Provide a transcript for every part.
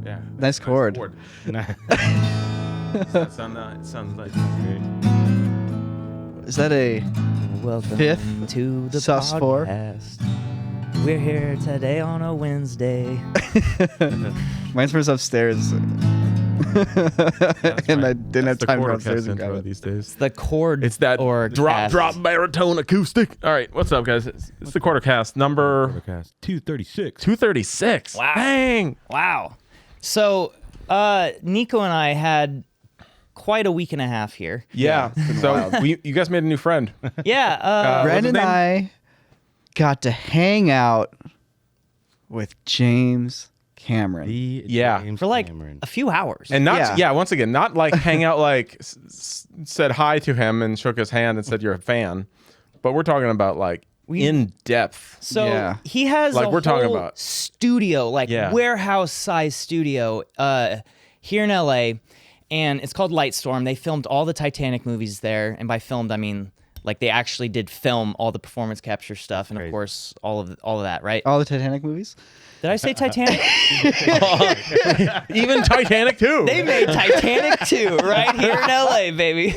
Yeah. Nice chord. It sounds like great. Is that a Welcome fifth to the sus4? podcast. We're here today on a Wednesday. Mine's from upstairs. and I didn't have time to go upstairs and grab it. these days. It's the chord. It's that or drop baritone acoustic. All right, what's up, guys? It's the Quartercast number 236. 236. Wow. Bang. Wow. So, Niko and I had quite a week and a half here. Yeah. So you guys made a new friend. Yeah. Wren what's his and name? I got to hang out with James Cameron. Yeah. for like Cameron. a few hours. And not Yeah. once again, not like hang out like said hi to him and shook his hand and said you're a fan, but we're talking about like in depth. So Yeah. he has Like a we're talking whole about. studio, like Yeah. warehouse size studio here in LA, and it's called Lightstorm. They filmed all the Titanic movies there, and by filmed I mean like they actually did film all the performance capture stuff, and of course all of that, right? All the Titanic movies? Did I say Titanic? Even Titanic too. They made Titanic too, right here in LA, baby.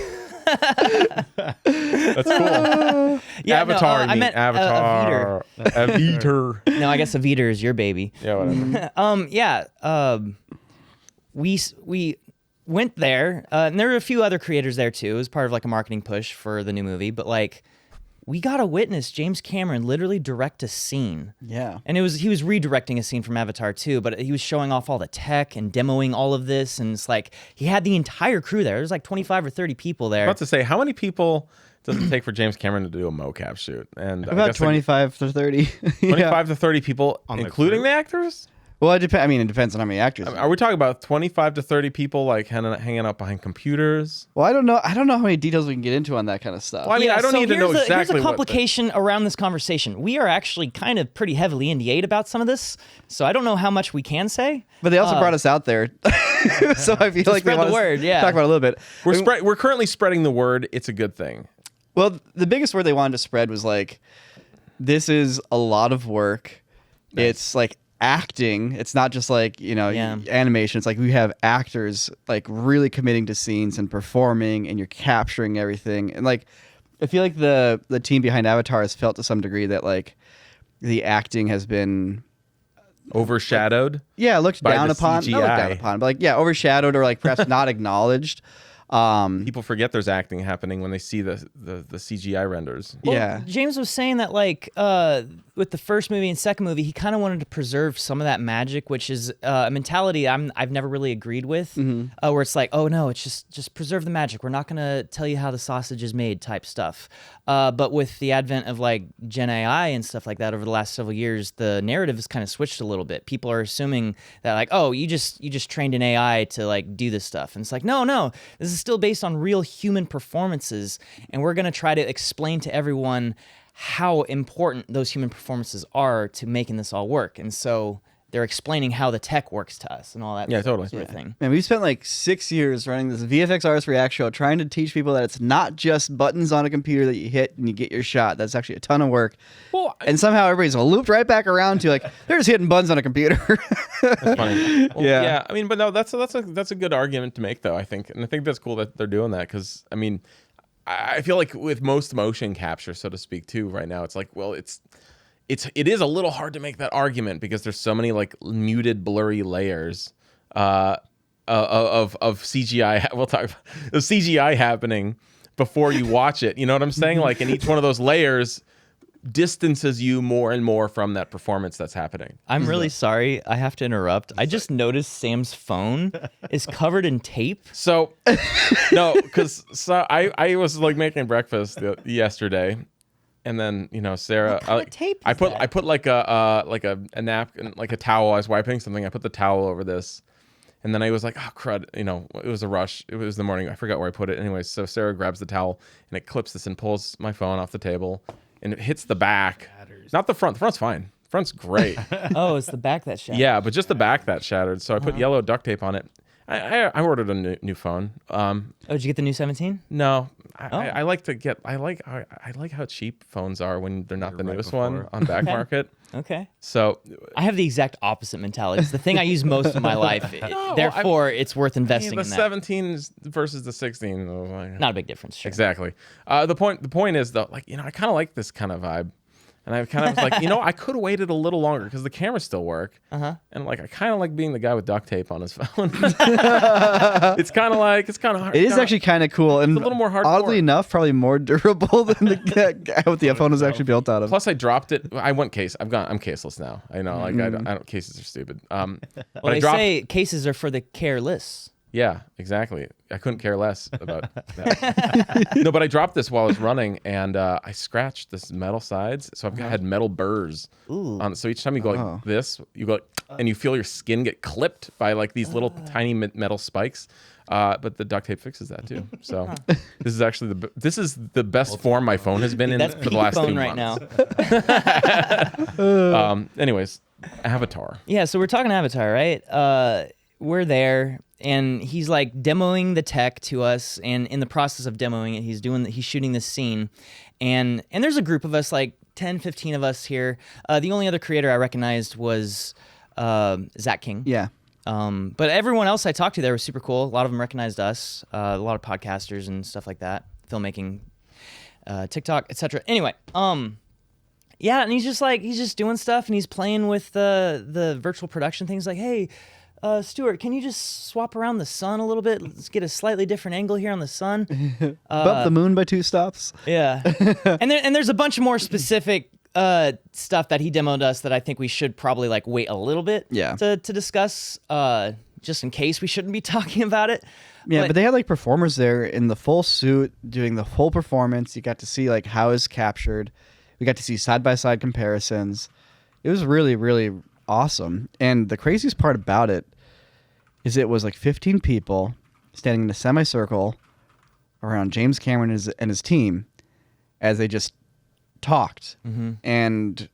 That's cool. Yeah, Avatar, no, you I mean meant Avatar. Avatar. No, I guess Avita is your baby. Yeah, whatever. We went there, and there were a few other creators there too. It was part of like a marketing push for the new movie, but like we got to witness James Cameron literally direct a scene. Yeah. And he was redirecting a scene from Avatar too, but he was showing off all the tech and demoing all of this, and it's like he had the entire crew there. There's like 25 or 30 people there. About to say, how many people does it take for James Cameron to do a mocap shoot? And I About guess 25 to 30. 25 to 30 people, the including crew? the actors? Well, it depends. I mean, it depends on how many actors. Are we talking about 25 to 30 people like hanging out behind computers? Well, I don't know. I don't know how many details we can get into on that kind of stuff. Well, I mean, I don't need to know here's exactly a what complication around this conversation. We are actually kind of pretty heavily NDA'd about some of this, so I don't know how much we can say. But they also brought us out there, so I feel like they spread want the us word, to yeah. talk about it a little bit. We're currently spreading the word. It's a good thing. Well, the biggest word they wanted to spread was like, this is a lot of work. Nice. It's like acting. It's not just like, Yeah. animation. It's like we have actors like really committing to scenes and performing, and you're capturing everything. And like, I feel like the team behind Avatar has felt to some degree that like the acting has been Overshadowed. looked By down the upon. Not looked down CGI. upon, but like overshadowed or like perhaps not acknowledged. People forget there's acting happening when they see the CGI renders. Well, Yeah. James was saying that like with the first movie and second movie, he kind of wanted to preserve some of that magic, which is a mentality I've never really agreed with, where it's like, oh no, it's just preserve the magic. We're not gonna tell you how the sausage is made type stuff. But with the advent of like Gen AI and stuff like that over the last several years, the narrative has kind of switched a little bit. People are assuming that like, oh, you just trained an AI to like do this stuff, and it's like, no, this is still based on real human performances, and we're gonna try to explain to everyone how important those human performances are to making this all work. And so they're explaining how the tech works to us and all that totally. sort of thing. Man, we spent like 6 years running this VFX artist react show trying to teach people that it's not just buttons on a computer that you hit and you get your shot. That's actually a ton of work. Well, And somehow everybody's looped right back around to like, they're just hitting buttons on a computer. that's funny. Well, Yeah. yeah. I mean, but no, that's a good argument to make, though. I think, and I think that's cool that they're doing that because I mean, I feel like with most motion capture, so to speak, too, right now, it's like, well, it is a little hard to make that argument because there's so many like muted, blurry layers of CGI. We'll talk about the CGI happening before you watch it. You know what I'm saying? Like, and each one of those layers distances you more and more from that performance that's happening. I'm really sorry. I have to interrupt. I just noticed Sam's phone is covered in tape. So, no, because I was like making breakfast yesterday. And then Sarah, What kind of tape is I that? put like a napkin, like a towel. I was wiping something. I put the towel over this, and then I was like, oh crud, it was a rush. It was the morning. I forgot where I put it. Anyways, so Sarah grabs the towel and it clips this and pulls my phone off the table, and it hits the back, not the front. The front's fine. The front's great. Oh, it's the back that shattered. Yeah, but just the back that shattered. So I put yellow duct tape on it. I ordered a new phone. Oh, did you get the new 17? No, Oh. I like to get. I like how cheap phones are when they're not the Right newest before. one on back market. Okay. So I have the exact opposite mentality. It's the thing I use most of my life. Therefore, it's worth investing the in that. 17 versus the 16. Like, Not a big difference. Sure. exactly. The point is though, like I kind of like this kind of vibe. And I kind of was like, I could have waited a little longer because the cameras still work. And like, I kind of like being the guy with duct tape on his phone. it's kind of hard. It is actually kind of cool and a little more hardcore. oddly enough, probably more durable than the guy with the phone was actually built out of. Plus, I dropped it. I went case. I'm caseless now. I know, like I don't. Cases are stupid. Well, but they I dropped. say cases are for the careless. Yeah, exactly. I couldn't care less about that. No, but I dropped this while I was running, and I scratched this metal sides, so I've had metal burrs. On. So each time you go like this, you go, and you feel your skin get clipped by like these little tiny metal spikes. But the duct tape fixes that too. So this is actually this is the best form my phone has been in That's for the peak last 2 phone right months. now. Anyways, Avatar. Yeah, so we're talking Avatar, right? We're there, and he's like demoing the tech to us, and in the process of demoing it, he's shooting this scene, and there's a group of us, like 10, 15 of us here. The only other creator I recognized was Zach King. Yeah. But everyone else I talked to there was super cool. A lot of them recognized us. A lot of podcasters and stuff like that, filmmaking, TikTok, etc. Anyway, yeah, and he's just doing stuff, and he's playing with the virtual production things. Like, hey, Stuart, can you just swap around the sun a little bit? Let's get a slightly different angle here on the sun. Bump the moon by 2 stops. Yeah, and there's a bunch of more specific stuff that he demoed us that I think we should probably like wait a little bit to discuss, just in case we shouldn't be talking about it. Yeah, but they had like performers there in the full suit doing the whole performance. You got to see like how it's captured. We got to see side-by-side comparisons. It was really, really awesome. And the craziest part about it is it was like 15 people standing in a semicircle around James Cameron and his team as they just talked. And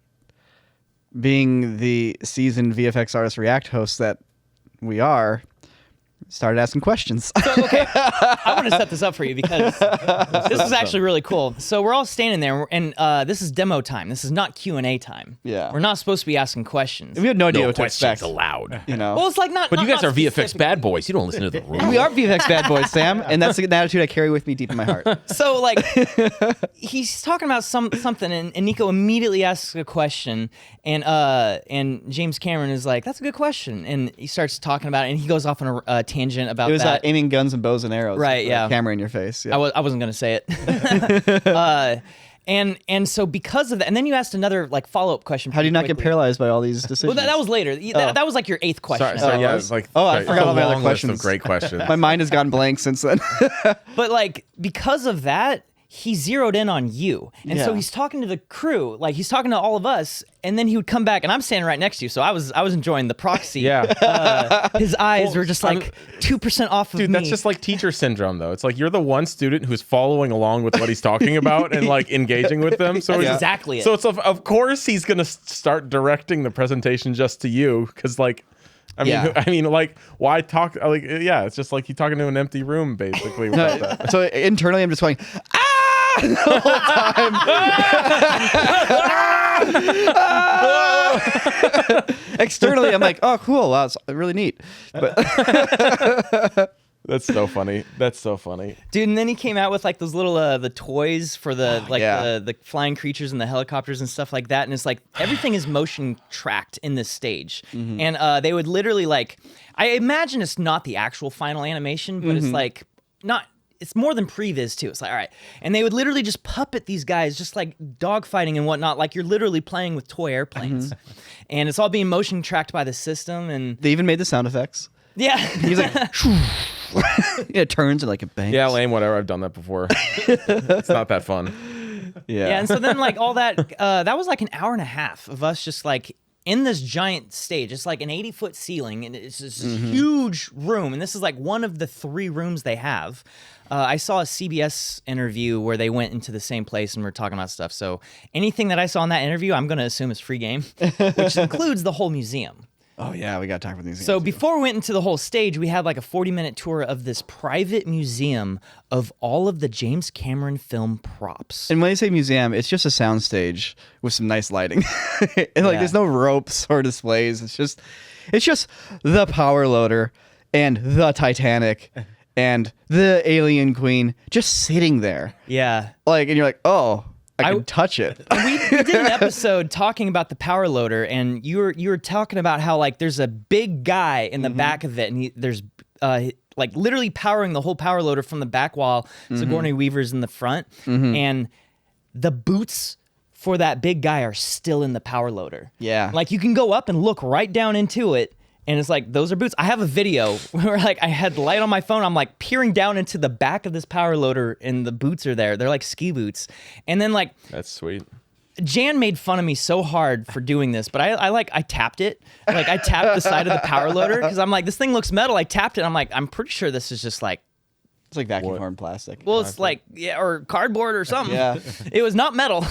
being the seasoned VFX Artist React hosts that we are, started asking questions. So, okay, I want to set this up for you because this is actually really cool. So we're all standing there, and this is demo time. This is not Q&A time. Yeah. We're not supposed to be asking questions. We had no idea No what to questions expect. allowed. Well, it's like not. But you guys not are VFX specific. bad boys. You don't listen to the rules. We are VFX bad boys, Sam, and that's an attitude I carry with me deep in my heart. So like, he's talking about something, and Niko immediately asks a question, and James Cameron is like, "That's a good question," and he starts talking about it, and he goes off on a tangent about It was that. aiming guns and bows and arrows. Right, with yeah. the camera in your face. Yeah. I wasn't gonna say it. And so because of that, and then you asked another like follow-up question. How do you not get quickly. paralyzed by all these Well, decisions? that was later. That was like your 8th question. Sorry, yeah, was? it's like Oh, I forgot a all the other long list of questions. great questions. My mind has gone blank since then. But like because of that, he zeroed in on you, and so Yeah. he's talking to the crew, like he's talking to all of us, and then he would come back, and I'm standing right next to you, so I was enjoying the proxy. Yeah. His eyes were just like 2% off of Dude, me. that's just like teacher syndrome, though. It's like you're the one student who's following along with what he's talking about and like engaging with them. So That's it's- exactly it. So it's of course he's gonna start directing the presentation just to you, because like. Yeah. I mean, like, why talk? Like, yeah, it's just like you talking to an empty room, basically. Without that. So internally, I'm just going, ah, the whole time. Externally, I'm like, oh, cool. Wow, it's really neat. But That's so funny. That's so funny. Dude, and then he came out with like those little the toys for the like Yeah. the flying creatures and the helicopters and stuff like that, and it's like everything is motion tracked in this stage, and they would literally like, I imagine it's not the actual final animation, but it's like not. It's more than previs too. It's like, all right, and they would literally just puppet these guys, just like dogfighting and whatnot, like you're literally playing with toy airplanes, and it's all being motion tracked by the system, and they even made the sound effects. yeah, He's like, it turns and like it bangs. Yeah, lame. Whatever. I've done that before. It's not that fun. Yeah. Yeah, and so then like all that that was like an hour and a half of us just like in this giant stage. It's like an 80-foot ceiling, and it's this huge room, and this is like one of the 3 rooms they have. I saw a CBS interview where they went into the same place and were talking about stuff. So anything that I saw in that interview, I'm going to assume is free game, which includes the whole museum. Oh yeah, we got to talk about these. So before we went into the whole stage, we had like a 40-minute tour of this private museum of all of the James Cameron film props. And when they say museum, it's just a soundstage with some nice lighting. And like there's no ropes or displays. It's just the power loader and the Titanic and the Alien Queen just sitting there. Yeah. Like, and you're like, oh, I can touch it. we did an episode talking about the power loader, and you were talking about how like there's a big guy in the back of it, and there's like literally powering the whole power loader from the back while Sigourney Weaver's in the front, and the boots for that big guy are still in the power loader. Yeah. Like you can go up and look right down into it. And it's like, those are boots. I have a video where like I had the light on my phone. I'm like peering down into the back of this power loader and the boots are there. They're like ski boots. And then like... That's sweet. Jan made fun of me so hard for doing this, but I tapped it. Like I tapped the side of the power loader because I'm like, this thing looks metal. I tapped it. I'm like, I'm pretty sure this is just like... It's like vacuum horn plastic. Well, it's like, yeah, or cardboard or something. Yeah. It was not metal.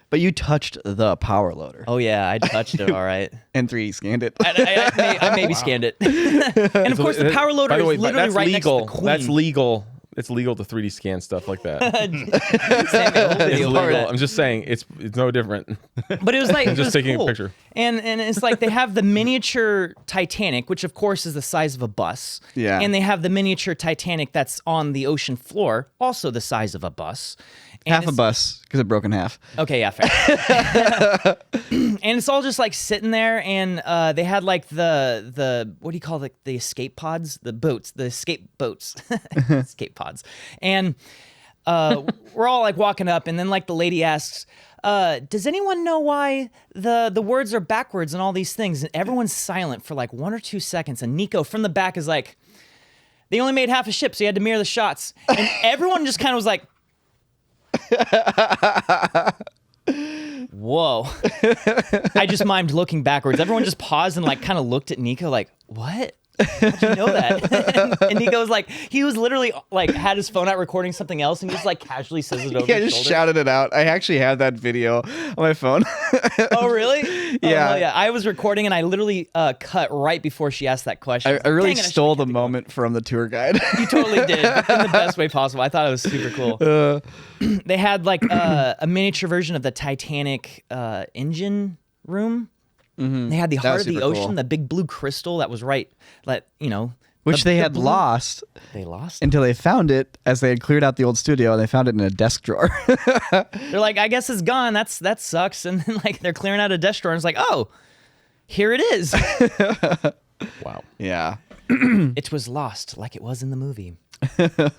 But you touched the power loader. Oh yeah, I touched it, all right. And 3D scanned it. I maybe scanned it. And of course, the power loader By the way, is literally that's right legal. next to the Queen. That's legal. It's legal to 3D scan stuff like that. Sammy, the whole It's video for legal. it. I'm just saying it's no different. But it was like, I'm it just was taking cool. a picture. And it's like they have the miniature Titanic, which of course is the size of a bus. Yeah. And they have the miniature Titanic that's on the ocean floor, also the size of a bus. And Half a it's- bus, because it broke in half. Okay, yeah, fair. And it's all just like sitting there, and they had like the what do you call the escape pods? The boats, the escape boats, escape pods. And we're all like walking up, and then like the lady asks, does anyone know why the words are backwards and all these things? And everyone's silent for like 1 or 2 seconds, and Nico from the back is like, they only made half a ship, so you had to mirror the shots. And everyone just kind of was like, whoa. I just mimed looking backwards. Everyone just paused and like kind of looked at Nico like, what? How'd you know that? And Nico was like, he was literally like had his phone out recording something else and just like casually says it over Yeah, his just shoulder. shouted it out. I actually have that video on my phone. Oh, really? Yeah. Oh, yeah. I was recording and I literally cut right before she asked that question. I really Dang it, I stole should've the kept it going. moment from the tour guide. You totally did, but in the best way possible. I thought it was super cool. They had like a miniature version of the Titanic engine room. They had the That heart was of the super ocean, cool. the big blue crystal that was right, that Which they had blue- lost They lost. until they found it as they had cleared out the old studio and they found it in a desk drawer. They're like, I guess it's gone. That sucks. And then like they're clearing out a desk drawer and it's like, oh, here it is. Wow. Yeah. It was lost like it was in the movie.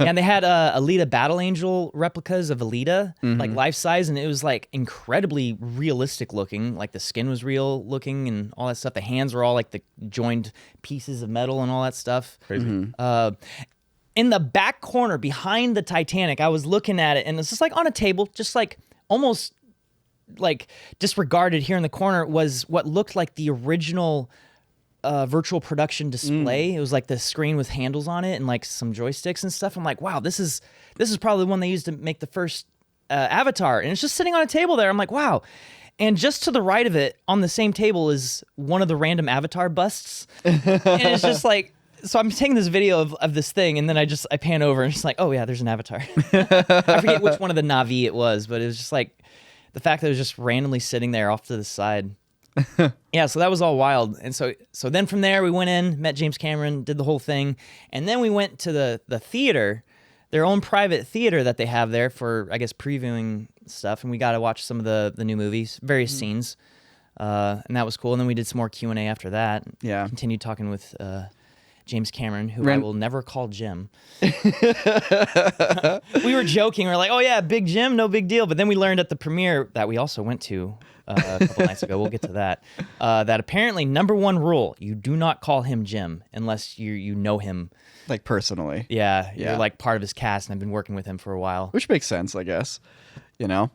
And they had Alita Battle Angel replicas of Alita, like life size, and it was like incredibly realistic looking. Like the skin was real looking and all that stuff. The hands were all like the joined pieces of metal and all that stuff. Crazy. In the back corner behind the Titanic, I was looking at it, and it's just like on a table, just like almost like disregarded here in the corner was what looked like the original virtual production display. It was like the screen with handles on it and like some joysticks and stuff. I'm like, wow, this is probably the one they used to make the first Avatar, and it's just sitting on a table there. I'm like, wow. And just to the right of it, on the same table, is one of the random Avatar busts, and it's just like. So I'm taking this video of this thing, and then I pan over, and it's like, oh yeah, there's an Avatar. I forget which one of the Na'vi it was, but it was just like the fact that it was just randomly sitting there off to the side. Yeah, so that was all wild. And so then from there we went in, met James Cameron, did the whole thing, and then we went to the theater, their own private theater that they have there for, I guess, previewing stuff, and we got to watch some of the new movies, various scenes, and that was cool. And then we did some more Q&A after that. Yeah. Continued talking with James Cameron, who I will never call Jim. We were joking. We were like, oh yeah, Big Jim, no big deal. But then we learned at the premiere that we also went to a couple nights ago, we'll get to that, that apparently #1 rule, you do not call him Jim unless you know him. Like personally. Yeah, you're Yeah. like part of his cast and I've been working with him for a while. Which makes sense, I guess. You know?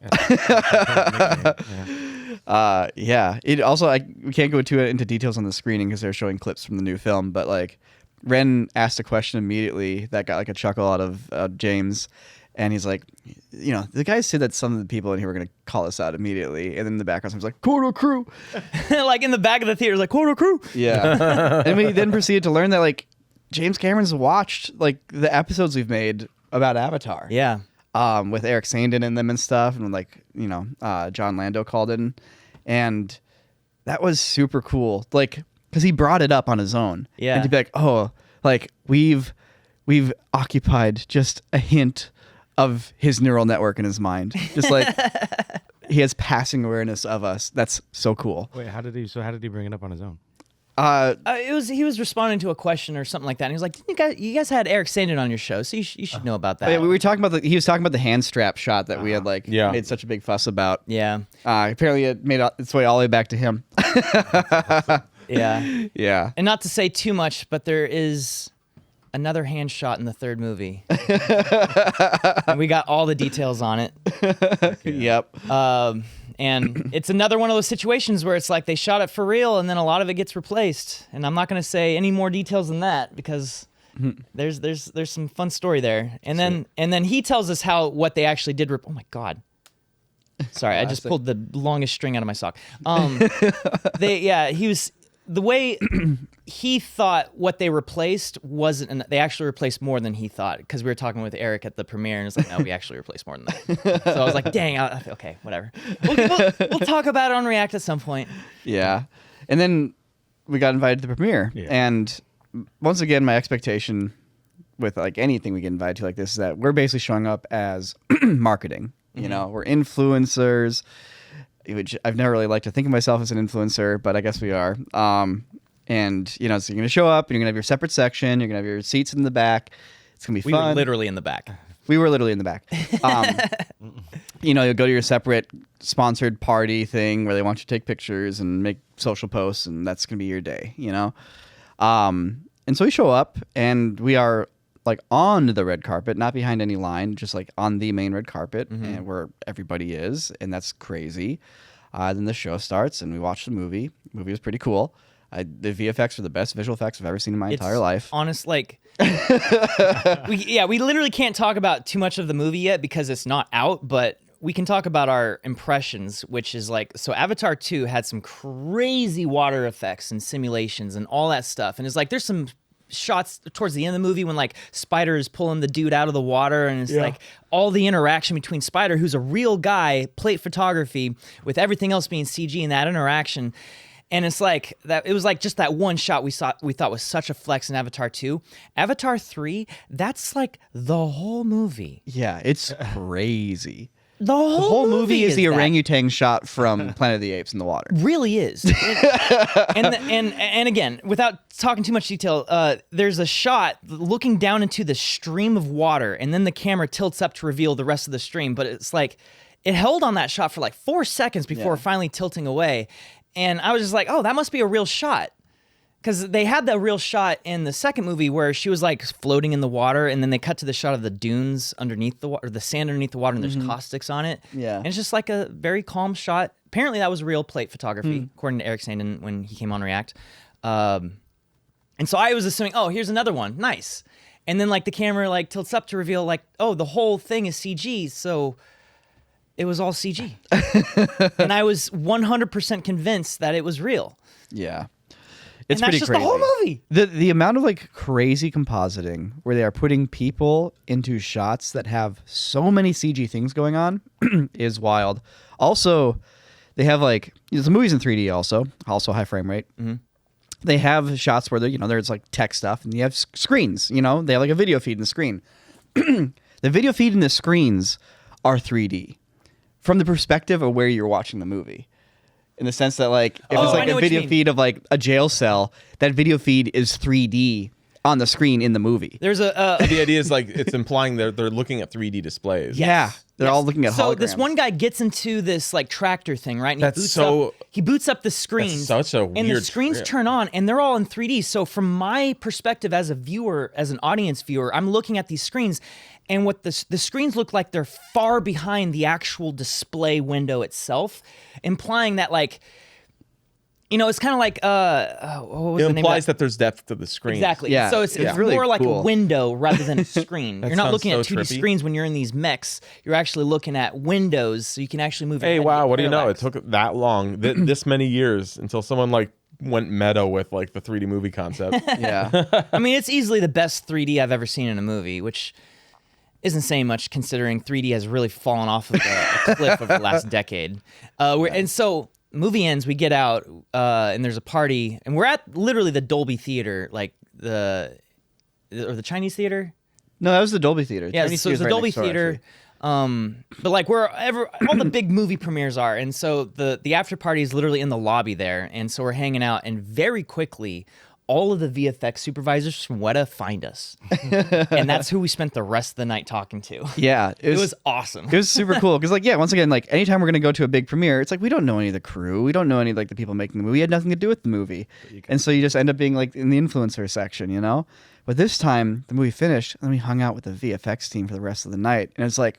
Yeah. It also, we can't go into details on the screening because they're showing clips from the new film, but like Wren asked a question immediately that got like a chuckle out of James, And he's like, the guy said that some of the people in here were going to call us out immediately. And then in the background, someone's like, Corridor Crew. Like in the back of the theater, like, Corridor Crew. Yeah. And we then proceeded to learn that, like, James Cameron's watched, like, the episodes we've made about Avatar. Yeah. With Eric Sandin in them and stuff. And, like, John Lando called in. And that was super cool. Like, because he brought it up on his own. Yeah. And to be like, oh, like, we've occupied just a hint of his neural network in his mind. Just like he has passing awareness of us. That's so cool. Wait, how did he bring it up on his own? He was responding to a question or something like that. And he was like, you guys had Eric Sandin on your show, so you should know about that. Yeah, we were talking about he was talking about the hand strap shot that we had made such a big fuss about. Yeah. Apparently it made its way all the way back to him. Yeah. Yeah. And not to say too much, but there is another hand shot in the third movie. And we got all the details on it. Yep. And it's another one of those situations where it's like they shot it for real and then a lot of it gets replaced. And I'm not going to say any more details than that because there's some fun story there. And then he tells us what they actually did. Oh my God. Sorry, I just pulled the longest string out of my sock. He was the way he thought what they replaced wasn't, and they actually replaced more than he thought, because we were talking with Eric at the premiere, and it's like, no, we actually replaced more than that. So I was like, dang, okay, whatever. We'll talk about it on React at some point. Yeah. And then we got invited to the premiere. Yeah. And once again, my expectation with like anything we get invited to like this is that we're basically showing up as marketing. You know, we're influencers, which I've never really liked to think of myself as an influencer, but I guess we are. So you're going to show up and you're going to have your separate section. You're going to have your seats in the back. It's going to be fun. We were literally in the back. We were literally in the back. You'll go to your separate sponsored party thing where they want you to take pictures and make social posts, and that's going to be your day, And so we show up, and we are like on the red carpet, not behind any line, just like on the main red carpet, and where everybody is, and that's crazy. Then the show starts, and we watch the movie. The movie was pretty cool. The VFX are the best visual effects I've ever seen in my entire life. Honest, like, we literally can't talk about too much of the movie yet because it's not out, but we can talk about our impressions, which is like, so Avatar 2 had some crazy water effects and simulations and all that stuff, and it's like there's some shots towards the end of the movie when like Spider is pulling the dude out of the water, and it's like all the interaction between Spider, who's a real guy, plate photography, with everything else being CG in that interaction. And it's like that. It was like just that one shot we thought was such a flex in Avatar 2. Avatar 3, that's like the whole movie. Yeah, it's crazy. The whole movie is the that. orangutan shot from Planet of the Apes in the water. Really is. And again, without talking too much detail, there's a shot looking down into the stream of water, and then the camera tilts up to reveal the rest of the stream. But it's like it held on that shot for like 4 seconds before finally tilting away. And I was just like, oh, that must be a real shot. Because they had that real shot in the second movie where she was like floating in the water, and then they cut to the shot of the dunes underneath the water, or the sand underneath the water, and there's caustics on it. Yeah. And it's just like a very calm shot. Apparently that was real plate photography, according to Eric Sandin when he came on React. And so I was assuming, oh, here's another one. Nice. And then like the camera like tilts up to reveal like, oh, the whole thing is CG. So it was all CG. And I was 100% convinced that it was real. Yeah. It's pretty crazy. And that's just the whole movie. The amount of like crazy compositing where they are putting people into shots that have so many CG things going on is wild. Also, they have like the movie's in 3D also high frame rate. They have shots where there's like tech stuff, and you have screens. They have like a video feed in the screen. The video feed in the screens are 3D from the perspective of where you're watching the movie. In the sense that, like, if it's like a video feed of like a jail cell, that video feed is 3D on the screen in the movie. There's the idea is like it's implying they're looking at 3D displays. Yeah, they're all looking at holograms. So this one guy gets into this like tractor thing, right? And he boots up the screens. That's such a weird and the screens turn on, and they're all in 3D. So from my perspective as a viewer, as an audience viewer, I'm looking at these screens, and what the screens look like they're far behind the actual display window itself, implying that like It's kind of like what was It the name of implies that there's depth to the screen. Exactly. Yeah, So it's it's really more like cool. a window rather than a screen. That You're not sounds looking at so 2D trippy. screens when you're in these mechs. You're actually looking at windows, so you can actually move. your Hey, head and wow, get what do you know? It parallax. took that long, this many years until someone like went meta with like the 3D movie concept. Yeah. I mean, it's easily the best 3D I've ever seen in a movie, which isn't saying much considering 3D has really fallen off of a cliff over the last decade. And so movie ends, we get out, and there's a party, and we're at literally the Dolby Theater, like the Chinese theater. No, that was the Dolby Theater. Yeah, Chinese so it's theater's the right Dolby next door, Theater. actually. But like wherever all the big movie premieres are, and so the after party is literally in the lobby there, and so we're hanging out, and very quickly all of the VFX supervisors from Weta find us, and that's who we spent the rest of the night talking to. Yeah, It was awesome. It was super cool because, like, yeah, once again, like, anytime we're gonna go to a big premiere, it's like we don't know any of the crew, we don't know any like the people making the movie. We had nothing to do with the movie, and so you just end up being like in the influencer section, you know. But this time, the movie finished, and we hung out with the VFX team for the rest of the night, and it's like,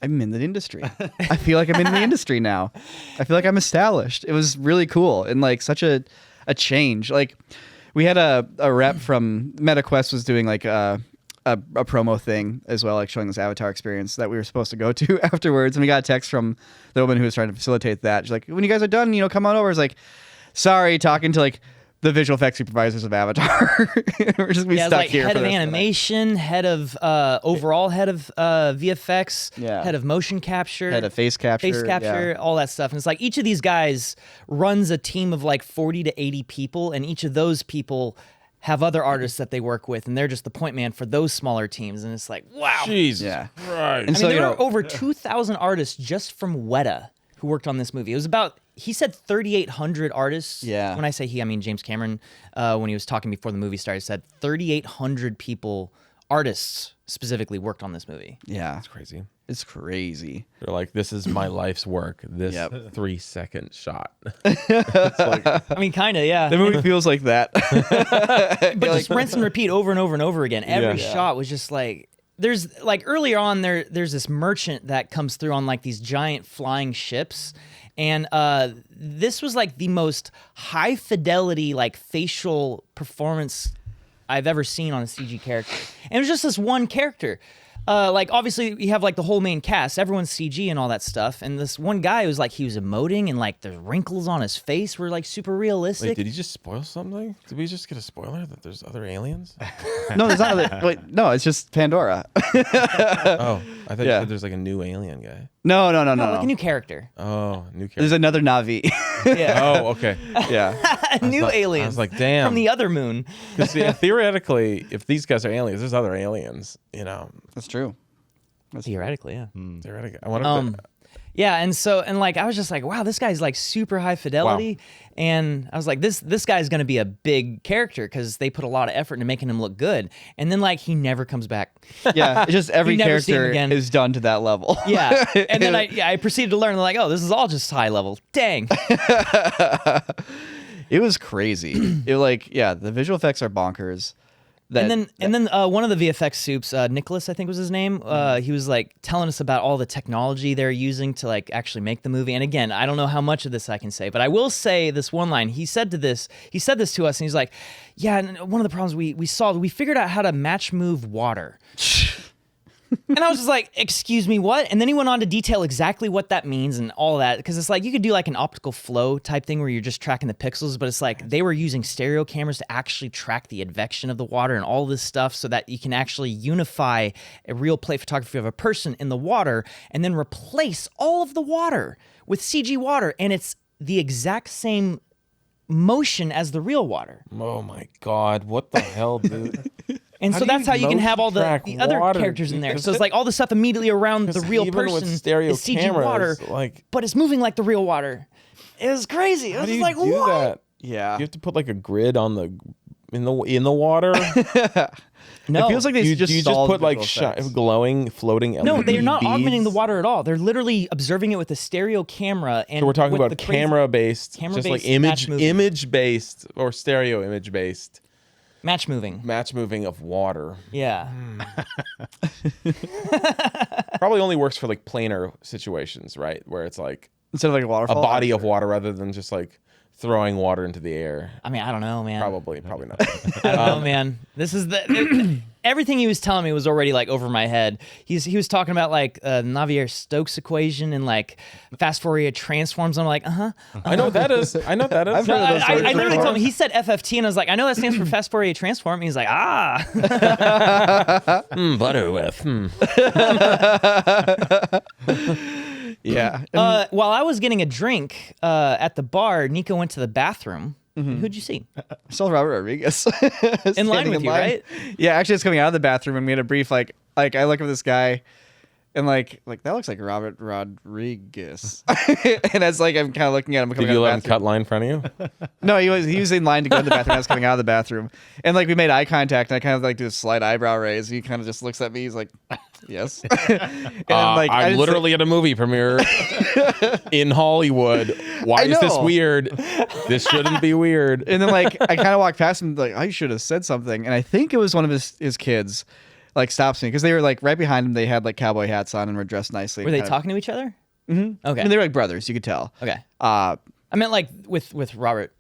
I'm in the industry. I feel like I'm in the industry now. I feel like I'm established. It was really cool and like such a change. Like, we had a rep from MetaQuest was doing like a promo thing as well, like showing this Avatar experience that we were supposed to go to afterwards. And we got a text from the woman who was trying to facilitate that. She's like, when you guys are done, come on over. It's like, sorry, talking to like the visual effects supervisors of Avatar. We're just gonna be Yeah, it was stuck like here. head for of the rest the night. animation, head of overall head of VFX, Yeah. head of motion capture, Head of face capture, yeah. all that stuff. And it's like each of these guys runs a team of like 40 to 80 people, and each of those people have other artists that they work with, and they're just the point man for those smaller teams. And it's like, wow. Jesus Yeah. Christ. And I so, mean, you there know, were over 2,000 artists just from Weta who worked on this movie. It was about, he said 3,800 artists. Yeah. When I say he, I mean James Cameron, when he was talking before the movie started, said 3,800 people, artists specifically, worked on this movie. Yeah, That's crazy. it's crazy. They're like, this is my life's work. This Yep. 3-second shot. I mean, kind of, yeah. The movie feels like that. But just rinse and repeat over and over and over again. Every Yeah. shot was just like, there's like earlier on there's this merchant that comes through on like these giant flying ships, and this was like the most high fidelity like facial performance I've ever seen on a CG character. And it was just this one character. Like obviously you have like the whole main cast, everyone's CG and all that stuff, and this one guy was like, he was emoting, and like the wrinkles on his face were like super realistic. Wait, did he just spoil something? Did we just get a spoiler that there's other aliens? No, there's not. No, it's just Pandora. Oh, I thought you Yeah. said there's like a new alien guy. No. No, like a new character. Oh, new There's character. another Navi. Yeah. Oh, okay. Yeah. A new alien. I was like, damn. From the other moon. Because theoretically, if these guys are aliens, there's other aliens. That's true. Theoretically, yeah. Theoretically, I wonder. Yeah, and like I was just like, wow, this guy's like super high fidelity, and I was like, this guy's gonna be a big character because they put a lot of effort into making him look good, and then like he never comes back. Yeah. It's just every You never see him character again. is done to that level. Yeah, and then I proceeded to learn like, oh, this is all just high level. Dang. It was crazy. The visual effects are bonkers. And then one of the VFX soups, Nicholas, I think was his name. He was like telling us about all the technology they're using to like actually make the movie. And again, I don't know how much of this I can say, but I will say this one line. He said this to us, and he's like, "Yeah, and one of the problems we figured out how to match move water." And I was just like, excuse me, what? And then he went on to detail exactly what that means and all that. Because it's like, you could do like an optical flow type thing where you're just tracking the pixels, but it's like they were using stereo cameras to actually track the advection of the water and all this stuff so that you can actually unify a real play photography of a person in the water and then replace all of the water with CG water. And it's the exact same motion as the real water. Oh my God! What the hell, dude? And How so do that's you how you can have all the motion-track other water? characters in there. Because So it's like all the stuff immediately around the real even with person stereo is CG cameras, water, like- but it's moving like the real water. It was crazy. I How was do just you like, do what? that? Yeah. You have to put like a grid on in the water. No, It feels like they do you just just solved put like visual effects. glowing, floating LED no, they're not beads? augmenting the water at all. They're literally observing it with a stereo camera. And So we're talking with about the crazy camera-based, just like camera-based match moving. image-based or stereo image-based match moving. match moving of water. Yeah. Probably only works for like planar situations, right? Where it's like Instead of like a a waterfall. body of water rather than just like throwing water into the air. I mean, I don't know, man. Probably not. I don't know, man. This is everything he was telling me was already like over my head. He was talking about like Navier-Stokes equation and like fast Fourier transforms. I'm like, I know what that is. I've heard of those I words literally before. told him. He said FFT, and I was like, I know that stands for fast Fourier transform. And he's like, Butterworth. Yeah. while I was getting a drink at the bar, Nico went to the bathroom. Who'd you see? I saw Robert Rodriguez. In line Standing with you, right? Yeah, actually, it's coming out of the bathroom, and we had a brief like I look at this guy, and like that looks like Robert Rodriguez, and as like I'm kind of looking at him coming Did you out let of him the bathroom. cut line in front of you? No, he was in line to go to the bathroom. I was coming out of the bathroom, and like we made eye contact, and I kind of like do a slight eyebrow raise. And he kind of just looks at me. He's like, "Yes." And I I'm didn't literally at a movie premiere in Hollywood. Why is this know. weird? This shouldn't be weird. And then like I kind of walked past him like I should have said something, and I think it was one of his kids like stops me because they were like right behind him. They had like cowboy hats on and were dressed nicely. Were they talking to each other? Mm-hmm. Okay. I mean, they were like brothers. You could tell. Okay. Uh, I meant like with Robert.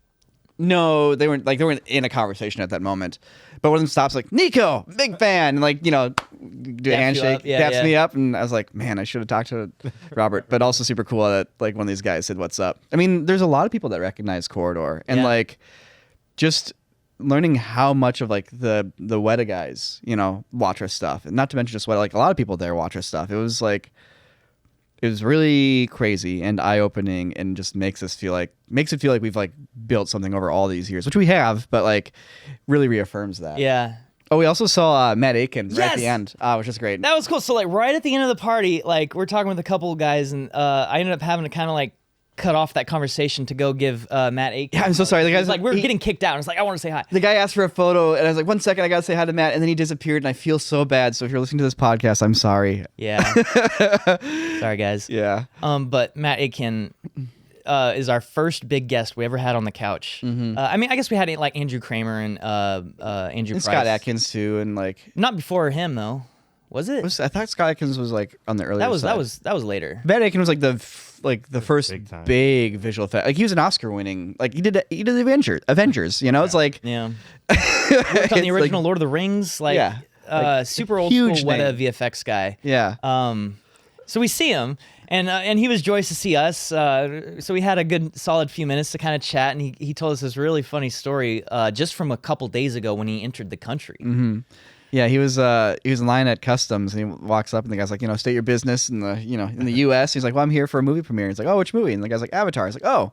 no, they weren't in a conversation at that moment. But one of them stops like Nico, big fan, and like do a you handshake, up. Yeah, daps yeah. me up, and I was like, man, I should have talked to Robert. But also super cool that like one of these guys said, "What's up?" I mean, there's a lot of people that recognize Corridor, and Yeah. like just learning how much of like the Weta guys, watch our stuff, and not to mention just Weta, like a lot of people there watch our stuff. It was really crazy and eye-opening, and just makes it feel like we've like built something over all these years, which we have, but like really reaffirms that. Yeah. Oh, we also saw Matt Aiken right at the Yes! end, which is great. That was cool. So like right at the end of the party, like we're talking with a couple of guys, and I ended up having to kind of like cut off that conversation to go give Matt Aiken. Yeah, I'm so sorry. The guy's like we're getting kicked out. And it's like I want to say hi. The guy asked for a photo, and I was like, 1 second, I gotta say hi to Matt, and then he disappeared, and I feel so bad. So if you're listening to this podcast, I'm sorry. Yeah. Sorry guys. Yeah. But Matt Aiken is our first big guest we ever had on the couch. I mean, I guess we had like Andrew Kramer and Andrew And Price. Scott Atkins too, and like Not before him though. Was it? I thought Scott Atkins was like on the earlier side. that was later. Matt Aiken was like the first big time. big visual effect. Like he was an Oscar winning. Like he did the Avengers. It's like Yeah. Worked on the original Lord of the Rings. Like, Yeah. super old huge school Weta name. VFX guy. yeah. So we see him, and he was joyous to see us. So we had a good solid few minutes to kind of chat, and he told us this really funny story just from a couple days ago when he entered the country. Yeah, he was in line at customs, and he walks up, and the guy's like, state your business in the in the U.S. He's like, well, I'm here for a movie premiere. He's like, oh, which movie? And the guy's like, Avatar. He's like, oh,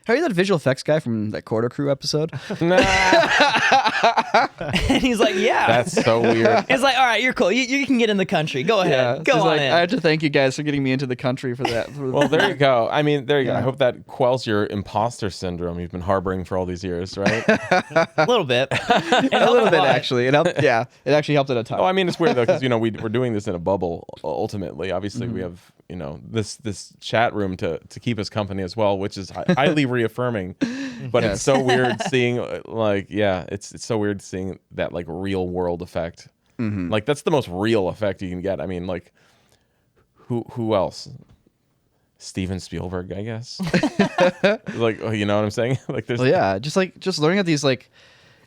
are you that visual effects guy from that Corridor Crew episode? And he's like, yeah. That's so weird. He's like, all right, you're cool. You can get in the country. Go ahead. Go He's on like, in. I have to thank you guys for getting me into the country for that. Well, there you go. I mean, there you go. Yeah. I hope that quells your imposter syndrome you've been harboring for all these years, right? A little bit. a little bit actually. It helped. Yeah, it actually helped at a time. Oh, I mean, it's weird though because we're doing this in a bubble. Ultimately, obviously, we have this chat room to keep us company as well, which is highly reaffirming. But Yes. it's so weird seeing it's so weird seeing that like real world effect. Like that's the most real effect you can get. I mean, like who else? Steven Spielberg, I guess. Like, you know what I'm saying? Like, there's Well, yeah, just learning at these like,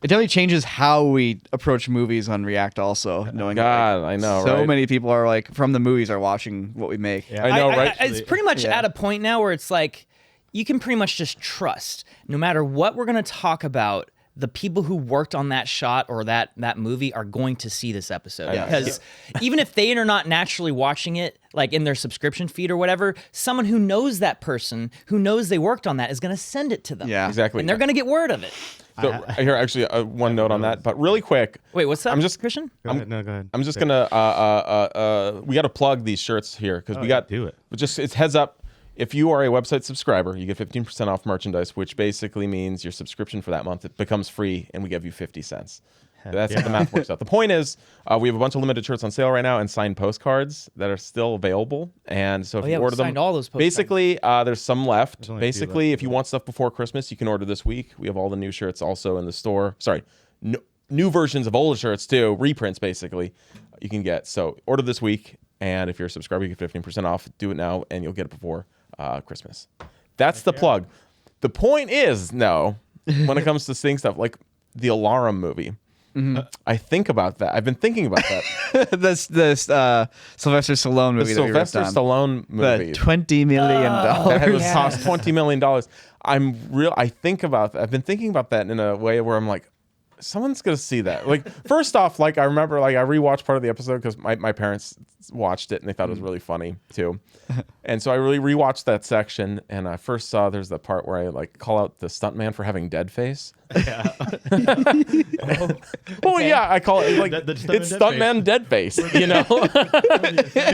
it definitely changes how we approach movies on React. Also, knowing God, that, like, I know, so right? many people are like from the movies are watching what we make. Yeah. I know, right? It's pretty much Yeah. at a point now where it's like you can pretty much just trust, no matter what we're going to talk about, the people who worked on that shot or that movie are going to see this episode. Yeah. Because even if they are not naturally watching it, like in their subscription feed or whatever, someone who knows that person, who knows they worked on that, is going to send it to them. Yeah. Exactly. And they're going to get word of it. So here, actually, one note on that, but really quick. Wait, what's that? I'm just- Christian? Go ahead. No, go ahead. I'm just gonna we got to plug these shirts here because we got do it. Just it's heads up. If you are a website subscriber, you get 15% off merchandise, which basically means your subscription for that month it becomes free, and we give you 50 cents. That's how the math works out. The point is, we have a bunch of limited shirts on sale right now and signed postcards that are still available. And so if Oh, you yeah, we order them, signed all those postcards. basically, there's some left. There's only a few Basically, left. if you want stuff before Christmas, you can order this week. We have all the new shirts also in the store. Sorry, new versions of old shirts too, reprints basically. You can get so order this week, and if you're a subscriber, you get 15% off. Do it now, and you'll get it before Christmas. That's the plug. The point is, no, when it comes to seeing stuff like the Alarum movie, I think about that. I've been thinking about that. this Sylvester Stallone movie. The Sylvester that we Stallone movie. The $20 million. That was Yeah. cost $20 million. I think about that. I've been thinking about that in a way where I'm like, someone's gonna see that. Like, first off, like I remember, like I rewatched part of the episode because my parents watched it and they thought it was really funny too, and so I really rewatched that section. And I first saw there's the part where I like call out the stuntman for having dead face. Yeah. Oh yeah, I call it like The it's stuntman stuntman dead face. You know,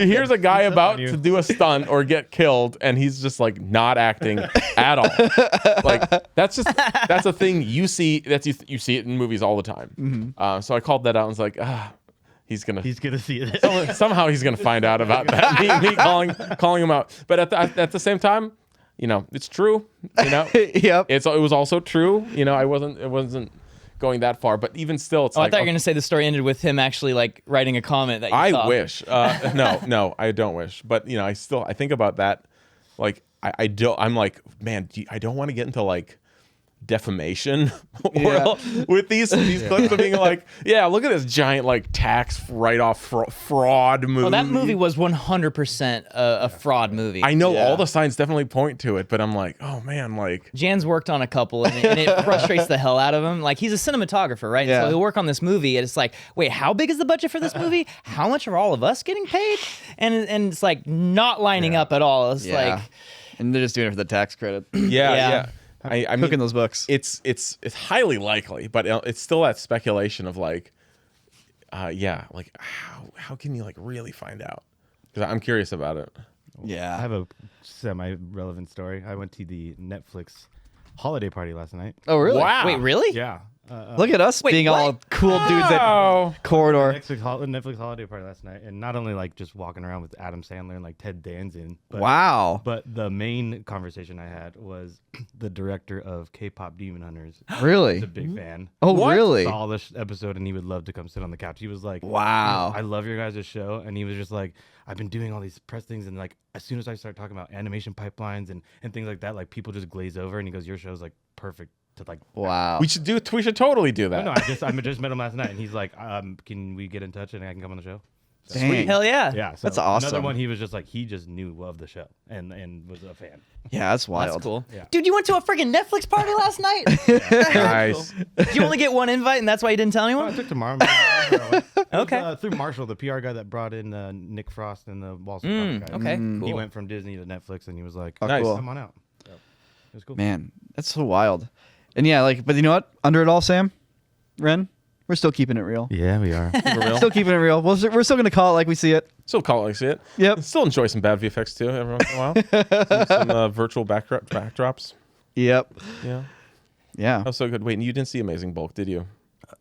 here's a guy about to do a stunt or get killed, and he's just like not acting at all. Like that's a thing you see. You see it in movies all the time. So I called that out and was like, he's gonna see it. somehow he's gonna find out about that. me calling him out. But at the same time, you know, it's true. You know, Yep. it was also true. You know, it wasn't going that far, but even still, it's I like thought you were gonna say the story ended with him actually like writing a comment that you I saw. wish. No, I don't wish. But you know, I think about that. Like I don't. I'm like, man, I don't want to get into like defamation with these clips of being like, yeah, look at this giant like tax write-off fraud movie. Well, that movie was 100% a fraud movie. I know all the signs definitely point to it, but I'm like, oh man, like Jan's worked on a couple, and it frustrates the hell out of him. Like, he's a cinematographer, right? Yeah. So he'll work on this movie, and it's like, wait, how big is the budget for this movie? How much are all of us getting paid? And it's like not lining up at all. It's like, and they're just doing it for the tax credit. yeah. I mean, Cooking those books. It's highly likely, but it's still that speculation of like, like how can you like really find out? Because I'm curious about it. Yeah. I have a semi-relevant story. I went to the Netflix holiday party last night. Oh, really? Wow. wait, really? Yeah. Look at us being what? all cool dudes at Oh, corridor. Netflix holiday party last night, and not only like just walking around with Adam Sandler and like Ted Danson. But, Wow. But the main conversation I had was the director of K-pop Demon Hunters. Really? He's a big fan. Oh, What? really? Saw this episode and he would love to come sit on the couch. He was like, Wow. I love your guys' show. And he was just like, I've been doing all these press things, and like as soon as I start talking about animation pipelines and things like that, like people just glaze over. And he goes, your show's like perfect to like. Wow. we should totally do that. No, I just met him last night, and he's like, can we get in touch and I can come on the show? So, Dang. Hell yeah. yeah, so That's awesome. Another one, he was just like, he just knew of the show and was a fan. Yeah, that's wild. That's cool. Yeah. Dude, you went to a freaking Netflix party last night? Nice. Did you only get one invite, and that's why you didn't tell Oh, I anyone? took tomorrow. It was, Okay. through Marshall, the PR guy that brought in Nick Frost and the Wall Street guy. Okay, He cool. went from Disney to Netflix, and he was like, Oh, Nice. cool. come on out. So, it was cool. Man, that's so wild. And yeah, like, but you know what? Under it all, Sam, Wren, we're still keeping it real. Yeah, we are. For real. Still keeping it real. We're still gonna call it like we see it. Still call it like see it. Yep. Still enjoy some bad VFX too every once in a while. some virtual backdrops. Yep. Yeah. Yeah. That was so good. Wait, you didn't see Amazing Bulk, did you?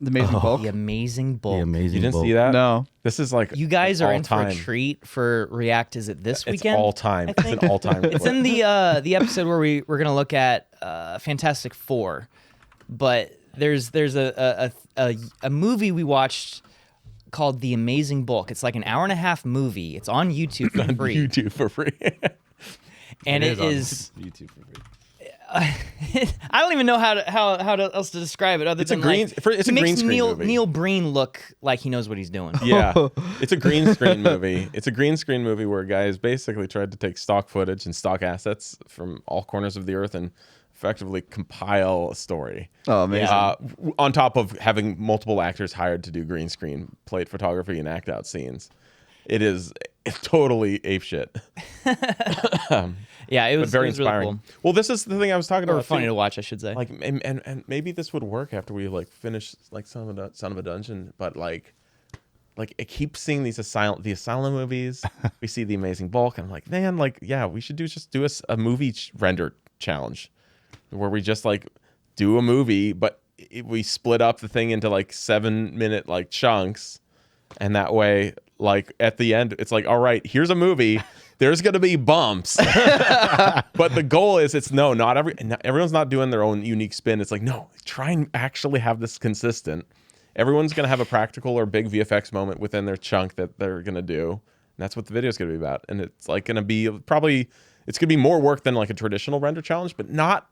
The amazing bulk. The amazing bulk. The amazing. You didn't Bulk. see that? No. This is like You guys are in for a all-time. treat for React. Is it this It's weekend? all time. I It's think? an all time. It's in the episode where we're gonna look at Fantastic Four, but there's a movie we watched called The Amazing Bulk. It's like an hour and a half movie. It's on YouTube for free, YouTube for free. and it on is. YouTube for free. I don't even know how else to describe it other It's a than green- like, it's a he makes green screen Neil movie. Neil Breen look like he knows what he's doing. Yeah, it's a green screen movie. It's a green screen movie where guys basically tried to take stock footage and stock assets from all corners of the earth and effectively compile a story. Oh, amazing. On top of having multiple actors hired to do green screen, plate photography, and act out scenes. It's totally apeshit, Yeah, it but was very it was really inspiring. cool. Well, this is the thing I was talking Or about. funny too. to watch, I should say. Like, and maybe this would work after we like finish like Son of a Dungeon, but like I keep seeing the asylum movies. We see the Amazing Bulk, and I'm like, man, like, yeah, we should just do a movie render challenge where we just like do a movie, but we split up the thing into like 7-minute like chunks, and that way, like at the end, it's like, all right, here's a movie. There's gonna be bumps, but the goal is not everyone's not doing their own unique spin. It's like, no, try and actually have this consistent. Everyone's gonna have a practical or big VFX moment within their chunk that they're gonna do. And that's what the video's gonna be about. And it's like gonna be it's gonna be more work than like a traditional render challenge, but not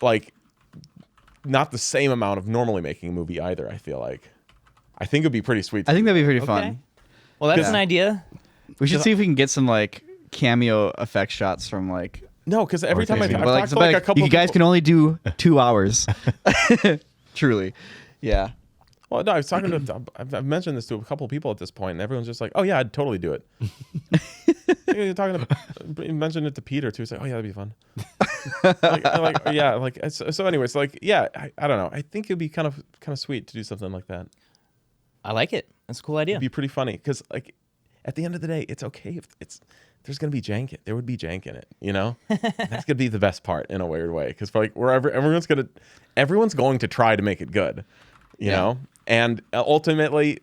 like not the same amount of normally making a movie either. I feel like I think it'd be pretty sweet. I think that'd be pretty Okay. fun. Well, that's Yeah. an idea. We should see if we can get some like cameo effect shots from like. No, because every time I've But, talked to like a couple you guys people, can only do 2 hours. Truly, yeah. well, no, I was talking to. I've mentioned this to a couple of people at this point, and everyone's just like, "Oh yeah, I'd totally do it." You're talking to, mentioned it to Peter too. He's like, "Oh yeah, that'd be fun." Yeah, like so. Anyways, like yeah, I don't know. I think it'd be kind of sweet to do something like that. I like it. That's a cool idea. It'd be pretty funny because like at the end of the day, it's okay if there's gonna be jank. There would be jank in it, you know. That's gonna be the best part in a weird way because like everyone's going to try to make it good, you know. And ultimately,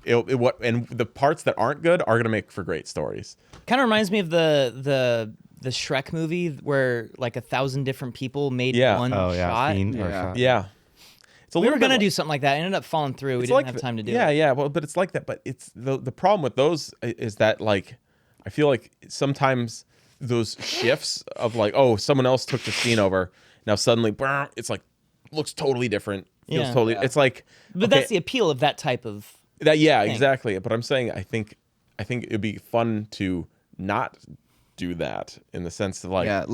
and the parts that aren't good are gonna make for great stories. Kind of reminds me of the Shrek movie where like 1,000 different people made one shot. Scene or Yeah. shot. Yeah, it's a We little were bit gonna like- do something like that. It ended up falling through. We it's didn't like have the- time to do yeah, it. yeah. Well, but it's like that. But it's the problem with those is that like I feel like sometimes those shifts of like, oh, someone else took the scene over. Now suddenly, brr, it's like looks totally different. Feels Yeah. totally. It's like, But okay, that's the appeal of that type of. that. Yeah, thing. exactly. But I'm saying I think it'd be fun to not do that in the sense of like not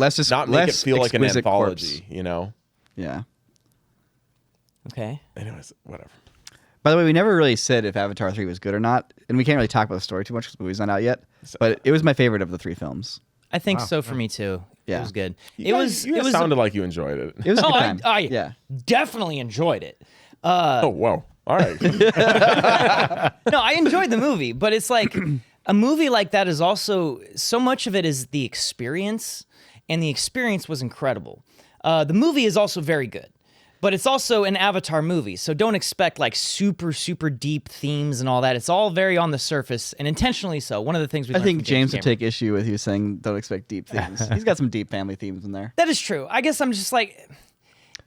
make it feel like an exquisite anthology. corpse. You know. Yeah. Okay. Anyways, whatever. By the way, we never really said if Avatar 3 was good or not, and we can't really talk about the story too much because the movie's not out yet. But it was my favorite of the 3 films. I think so for me too. It Yeah. was good. You guys sounded like you enjoyed it. It was a Oh, good time. I yeah. definitely enjoyed it. Oh, whoa. All right. No, I enjoyed the movie, but it's like a movie like that is also so much of it is the experience, and the experience was incredible. The movie is also very good, but it's also an Avatar movie, so don't expect like super, super deep themes and all that. It's all very on the surface, and intentionally so. One of the things we I learned think from James would Cameron. take issue with you saying don't expect deep themes. He's got some deep family themes in there. That is true. I guess I'm just like,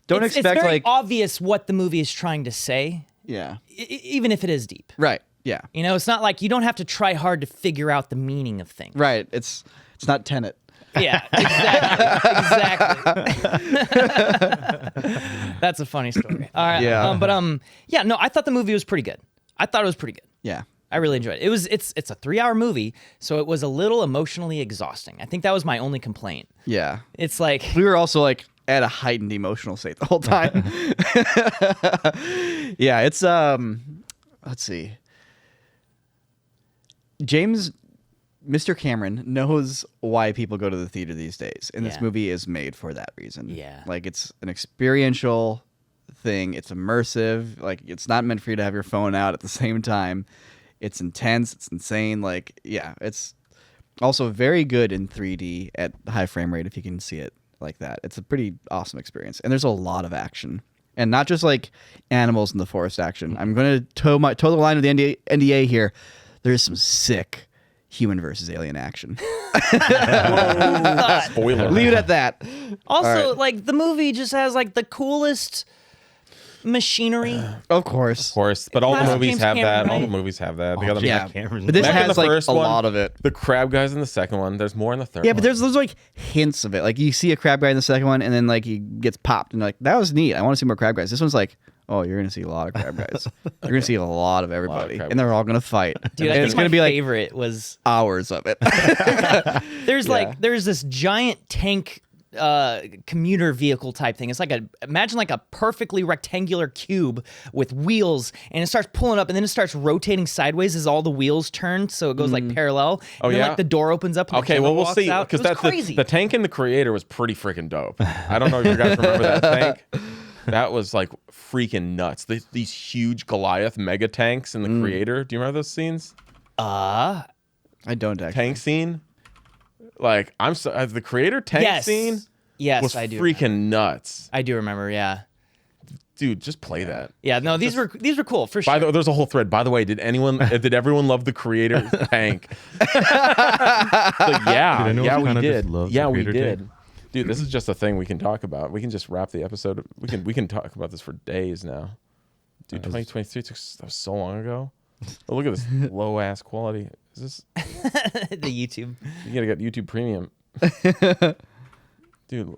Don't it's expect very like obvious what the movie is trying to say, yeah. even if it is deep. Right. Yeah. You know, it's not like you don't have to try hard to figure out the meaning of things. Right. It's not Tenet. Yeah, exactly. That's a funny story. All right. Yeah. Yeah, no, I thought the movie was pretty good. I thought it was pretty good. Yeah. I really enjoyed it. It's a 3-hour movie, so it was a little emotionally exhausting. I think that was my only complaint. Yeah. It's like We were also like at a heightened emotional state the whole time. Yeah, it's let's see. Mr. Cameron knows why people go to the theater these days, and this Yeah. movie is made for that reason. Yeah. Like it's an experiential thing. It's immersive. Like it's not meant for you to have your phone out at the same time. It's intense. It's insane. Like yeah, it's also very good in 3D at high frame rate if you can see it like that. It's a pretty awesome experience, and there's a lot of action, and not just like animals in the forest action. I'm going to toe the line of the NDA here. There's some sick human versus alien action. Spoiler. Leave it at that. also All right. like the movie just has like the coolest machinery. Of course. Of course, but all the Classic movies James have Cameron, that. All the right? movies have that. They Oh, got them. Yeah. Cameron's But this Back in has the like first a one, lot of it. The crab guys in the second one. There's more in the third. Yeah, but one. there's like hints of it. Like you see a crab guy in the second one, and then like he gets popped, and you're like that was neat. I want to see more crab guys. This one's like, oh, you're gonna see a lot of crab guys. You're gonna see a lot of everybody, crab and they're all gonna fight. Dude, and I it's think my gonna be like favorite was hours of it. there's this giant tank commuter vehicle type thing. It's like imagine like a perfectly rectangular cube with wheels, and it starts pulling up, and then it starts rotating sideways as all the wheels turn, so it goes like parallel. Oh, and then, yeah? like the door opens up. And the Okay, camera well we'll walks see out. because It was that's crazy. the tank in the creator was pretty freaking dope. I don't know if you guys remember that tank. That was like freaking nuts. These huge Goliath mega tanks in the creator. Do you remember those scenes? I don't actually. Tank scene. Like the creator tank yes, scene yes, was I do. freaking nuts, I do remember. Yeah, dude. Just play that. yeah. No, these were cool for By sure. the way, there's a whole thread. By the way, did everyone love the creator tank? Like, yeah, Did anyone yeah, we kinda just did. love the Yeah, we creator did. tank? Dude, this is just a thing we can talk about. We can just wrap the episode. We can talk about this for days now. Dude, 2023 that was so long ago. Oh, look at this low ass quality. Is this? The YouTube. You gotta get YouTube Premium, dude.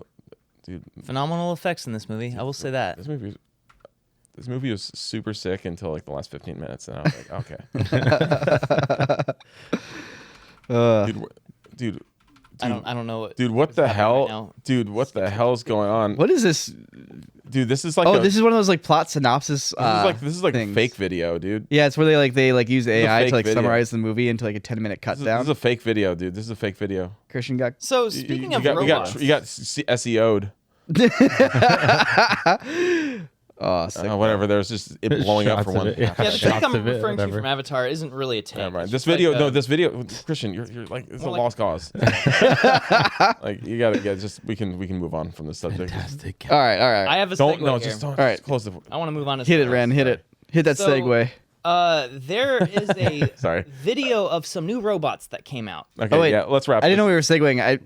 dude, Phenomenal effects in this movie. I will say that. This movie was super sick until like the last 15 minutes, and I was like, okay. Dude, I don't know. what the happening right hell? now. Dude, what the hell's going on? What is this? Dude, this is like This is one of those like plot synopsis. this is like a things. fake video, dude. Yeah, it's where they use AI fake to like video. summarize the movie into like a 10-minute cut This down. is a fake video, dude. This is a fake video. Christian got So speaking of robots, you got SEO'd. sick. Whatever. There's just it blowing up Shots for of one. it, yeah. yeah, the take Shots I'm of it, referring to whatever. from Avatar isn't really a take. Never mind. It's This just video, like, this video, Christian, you're like it's a like- lost cause. Like you gotta get just we can move on from this subject. Fantastic. All right. I have a Don't segue no, here. just don't. All right. Close the. I want to move on to Hit it, something Ren. else. Hit it. Hit that So- segue. There is a Sorry. video of some new robots that came out. Okay, Oh, wait. yeah, let's wrap. I didn't know we were segueing. I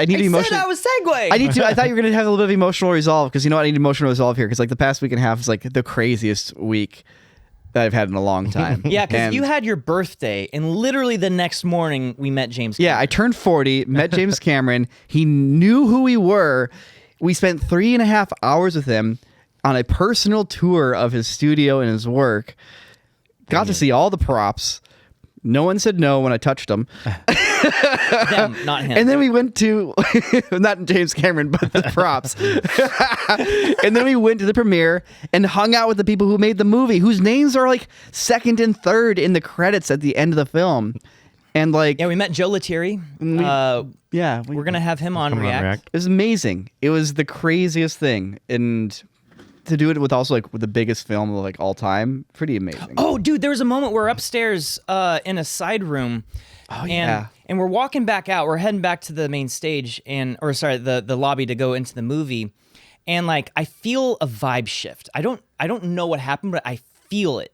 need I emotional. said I was segueing. I need to. I thought you were gonna have a little bit of emotional resolve because you know what? I need emotional resolve here because like the past week and a half is like the craziest week that I've had in a long time. Yeah, because And- you had your birthday, and literally the next morning we met James. Yeah, I turned 40, met James Cameron. He knew who we were. We spent 3.5 hours with him on a personal tour of his studio and his work. Got to see all the props. No one said no when I touched them. Them, not him. And then we went to, not James Cameron, but the props. And then we went to the premiere and hung out with the people who made the movie, whose names are like second and third in the credits at the end of the film. And like, yeah, we met Joe Lettieri. yeah, We're gonna have him on Coming on React. It was amazing. It was the craziest thing, and to do it with also like with the biggest film of like all time, pretty amazing. Oh, dude, there was a moment where upstairs in a side room, yeah. and we're walking back out. We're heading back to the main stage, the lobby to go into the movie, and like I feel a vibe shift. I don't know what happened, but I feel it,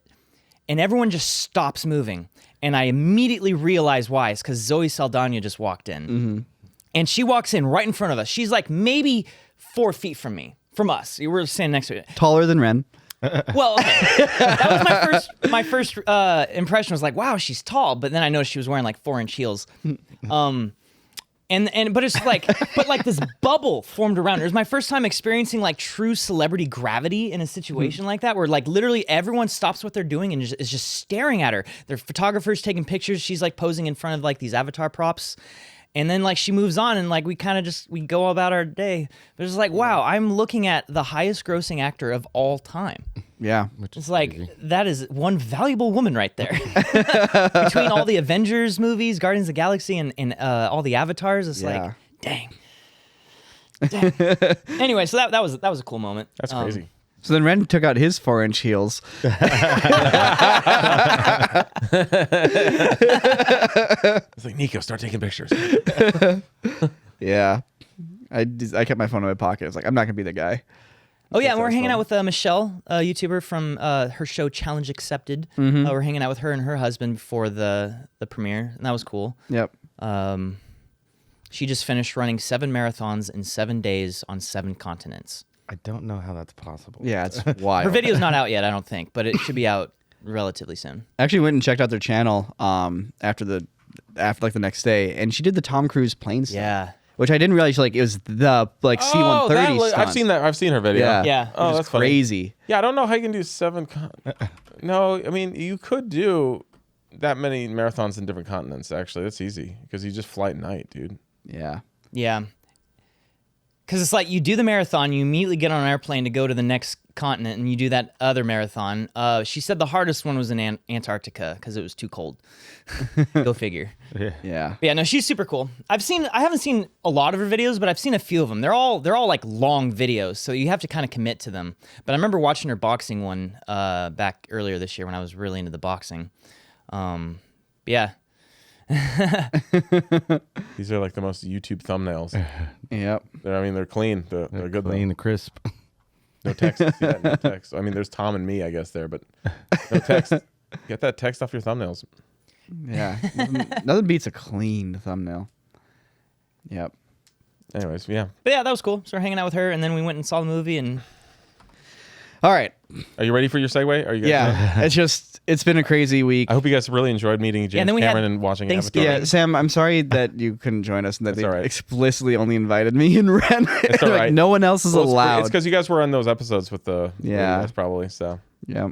and everyone just stops moving, and I immediately realize why. It's because Zoe Saldana just walked in, and she walks in right in front of us. She's like maybe 4 feet from me. From us, we were standing next to it. Taller than Ren. Well, okay. That was my first impression was like, wow, she's tall. But then I noticed she was wearing like 4-inch heels. But it's like, but like this bubble formed around her. It was my first time experiencing like true celebrity gravity in a situation like that, where like literally everyone stops what they're doing and is just staring at her. They're photographers taking pictures. She's like posing in front of like these avatar props. And then like she moves on and like we kind of we go about our day. But it's like, wow, I'm looking at the highest grossing actor of all time. Yeah. It's like, that is one valuable woman right there. Between all the Avengers movies, Guardians of the Galaxy, and all the avatars, it's like, dang. Anyway, so that was a cool moment. That's crazy. So then Ren took out his 4-inch heels. It's like Niko, start taking pictures. Yeah. I kept my phone in my pocket. I was like, I'm not gonna be the guy. Oh yeah, and we're That's hanging fun. out with Michelle, a YouTuber from her show Challenge Accepted. We're hanging out with her and her husband before the premiere, and that was cool. Yep. She just finished running 7 marathons in 7 days on 7 continents. I don't know how that's possible. Yeah, it's wild. Her video's not out yet, I don't think, but it should be out relatively soon. I actually went and checked out their channel after like the next day, and she did the Tom Cruise plane stunt. Yeah. Which I didn't realize like it was the like C-130 stunt. I've seen that. I've seen her video. Yeah. Yeah. Oh, Which is that's funny. crazy. Yeah, I don't know how you can do 7. No, I mean you could do that many marathons in different continents. Actually, that's easy because you just fly at night, dude. Yeah. Yeah. Because it's like you do the marathon, you immediately get on an airplane to go to the next continent, and you do that other marathon. She said the hardest one was in Antarctica because it was too cold. Go figure. Yeah. But yeah, no, she's super cool. I haven't seen a lot of her videos, but I've seen a few of them. They're all like long videos, so you have to kind of commit to them. But I remember watching her boxing one back earlier this year when I was really into the boxing. Yeah. These are like the most YouTube thumbnails. Yep. They're clean. They're good. Clean, Though. crisp. No text. See that? No text. I mean, there's Tom and me, I guess, there, but no text. Get that text off your thumbnails. Yeah. Nothing beats a clean thumbnail. Yep. Anyways, yeah. But yeah, that was cool. So we're hanging out with her, and then we went and saw the movie, and All right. Are you ready for your segue? Are you guys Yeah. It's been a crazy week. I hope you guys really enjoyed meeting James and then we had Cameron and watching Thanksgiving. Avatar. Yeah, Sam, I'm sorry that you couldn't join us and that That's they all right. explicitly only invited me and Wren. It's all Like, right. no one else is Well, allowed. It's because you guys were on those episodes with the Yeah. guys probably, so Yeah.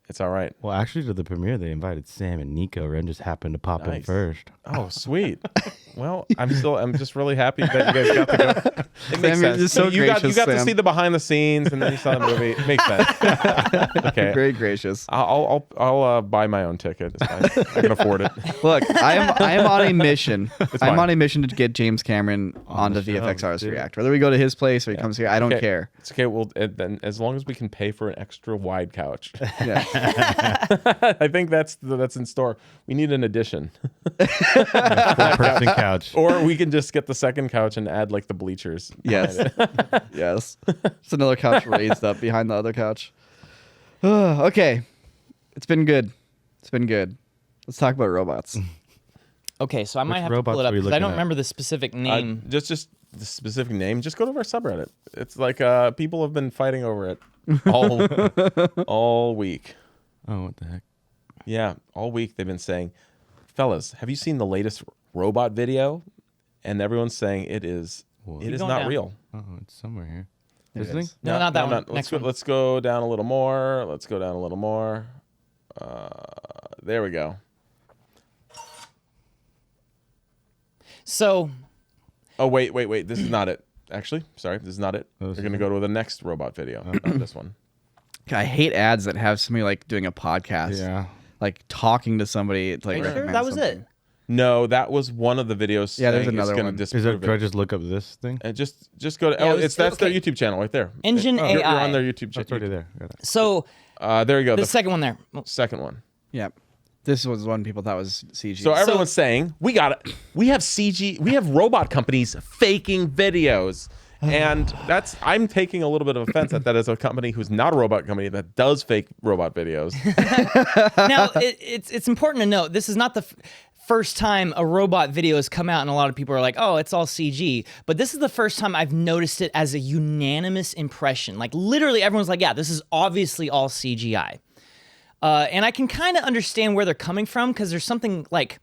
it's all right. Well, actually, to the premiere, they invited Sam and Nico. Ren just happened to pop in Nice. first. Oh, sweet. Well, I'm just really happy that you guys got to go. It makes Sam, you're sense. just so you got gracious, to Sam. see the behind the scenes, and then you saw the movie. It makes sense. Okay. Very gracious. I'll buy my own ticket. It's fine. I can afford it. Look, I am on a mission. I'm fine. on a mission to get James Cameron onto the show, VFXR's dude. React. Whether we go to his place or he comes here, I don't Okay. care. It's okay. Well, then as long as we can pay for an extra wide couch, Yeah. I think that's in store. We need an addition, Four-person couch. or we can just get the second couch and add like the bleachers. Yes. Yes. It's another couch raised up behind the other couch. Okay. It's been good. It's been good. Let's talk about robots. Okay, so I might Which have to robots pull it up are we because I looking don't at? remember the specific name. Just the specific name. Just go to our subreddit. It's like people have been fighting over it all week. Oh, what the heck? Yeah, all week they've been saying, fellas, have you seen the latest robot video? And everyone's saying it is What? it Keep is going not down. real. Oh, it's somewhere here. It This thing? is. No, not that one. Let's Next go, one. Let's go down a little more. Let's go down a little more. There we go. So Oh, wait. This is not it. Actually, sorry, this is not it. Oh, We're this going to is go to the next robot video, not this one. I hate ads that have somebody like doing a podcast. Yeah. Like talking to somebody. It's like are you sure recommend that was something. it? No, that was one of the videos. Yeah, there's saying another it's gonna one. Is there, disprove do I it. just look up this thing? And just go to. Yeah, it Oh, was- that's their okay. YouTube channel right there. Engine You're AI. on their YouTube It's already channel. there. Got it. So There you go. the The second one there. second one. Yeah. This was one people thought was CG. So everyone's saying we got it. We have CG. We have robot companies faking videos, and I'm taking a little bit of offense at that as a company who's not a robot company that does fake robot videos. Now it's important to note this is not the first time a robot video has come out, and a lot of people are like, "Oh, it's all CG." But this is the first time I've noticed it as a unanimous impression. Like literally, everyone's like, "Yeah, this is obviously all CGI." And I can kind of understand where they're coming from because there's something like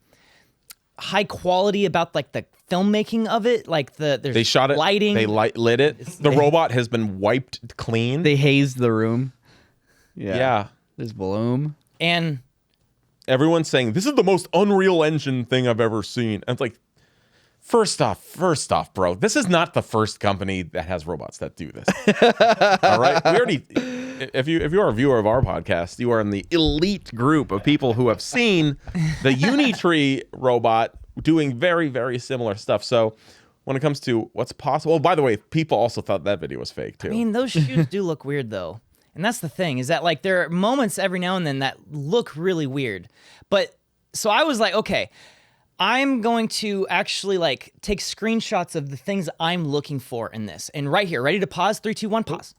high quality about like the filmmaking of it. Like there's They shot it. lighting. They lit it. The robot has been wiped clean. they hazed the room. yeah. There's bloom. and Everyone's saying this is the most Unreal Engine thing I've ever seen. And it's like, first off, bro, this is not the first company that has robots that do this. All right, we already. If you are a viewer of our podcast, you are in the elite group of people who have seen the Unitree robot doing very, very similar stuff. So when it comes to what's possible, oh, by the way, people also thought that video was fake too. I mean, those shoes do look weird though. And that's the thing, is that like there are moments every now and then that look really weird. But so I was like, okay, I'm going to actually like take screenshots of the things I'm looking for in this. And right here, ready to pause? 3, 2, 1, pause.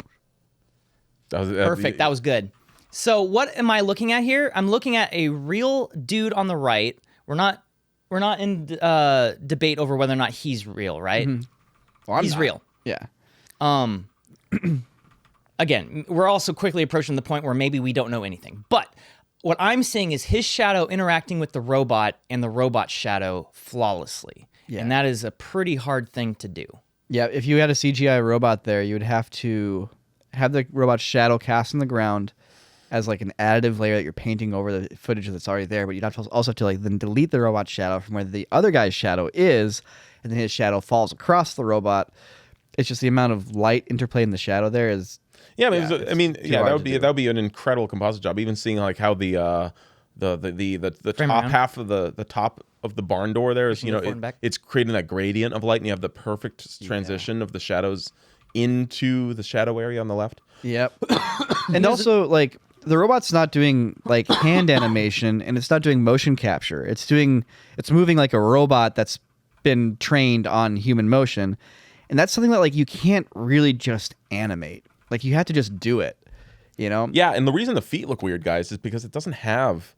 Perfect. That was good. So what am I looking at here? I'm looking at a real dude on the right. We're not in debate over whether or not he's real, right? Well, I'm He's not. real. Yeah. Again, we're also quickly approaching the point where maybe we don't know anything. But what I'm seeing is his shadow interacting with the robot and the robot's shadow flawlessly. Yeah. And that is a pretty hard thing to do. Yeah, if you had a CGI robot there, you would have to have the robot's shadow cast on the ground as like an additive layer that you're painting over the footage that's already there, but you'd have to also have to like then delete the robot's shadow from where the other guy's shadow is, and then his shadow falls across the robot. It's just the amount of light interplay in the shadow there is. Yeah, I mean, Yeah, it's too that hard would to be do. that would be an incredible composite job. Even seeing like how the Frame top around. half of the top of the barn door there is, Pushing it forward and back. it's creating that gradient of light, and you have the perfect transition of the shadows into the shadow area on the left. Yep. And also like the robot's not doing like hand animation and it's not doing motion capture. It's moving like a robot that's been trained on human motion. And that's something that like you can't really just animate. Like you have to just do it, you know? Yeah, and the reason the feet look weird, guys, is because it doesn't have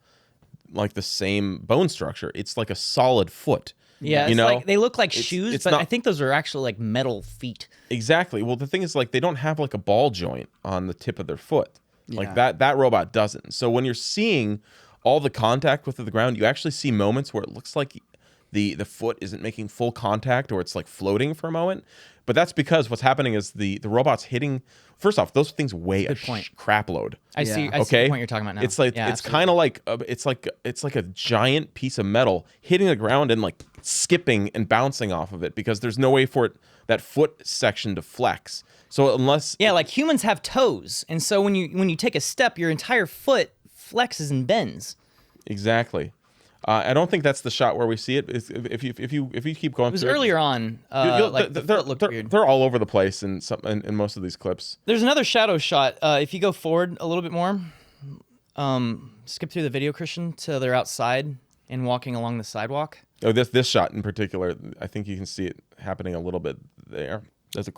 like the same bone structure. It's like a solid foot. Yeah, You it's know? like they look like It's- shoes, it's but not- I think those are actually like metal feet. Exactly. Well, the thing is, like, they don't have like a ball joint on the tip of their foot. Like Yeah. that robot doesn't. So when you're seeing all the contact with the ground, you actually see moments where it looks like the foot isn't making full contact, or it's like floating for a moment. But that's because what's happening is the robot's hitting. First off, those things weigh a point. crap load. I see. Yeah. I see Okay, the point you're talking about now. It's like Yeah, it's absolutely. kind of like it's like a giant piece of metal hitting the ground and like skipping and bouncing off of it, because there's no way for that foot section to flex. So unless Yeah, like humans have toes, and so when you take a step, your entire foot flexes and bends. exactly, I don't think that's the shot where we see it. If you keep going, It was through earlier on. Like the foot looked weird. They're all over the place in most of these clips. There's another shadow shot. If you go forward a little bit more, skip through the video, Christian, till they're outside and walking along the sidewalk. Oh, this shot in particular, I think you can see it happening a little bit there. There's a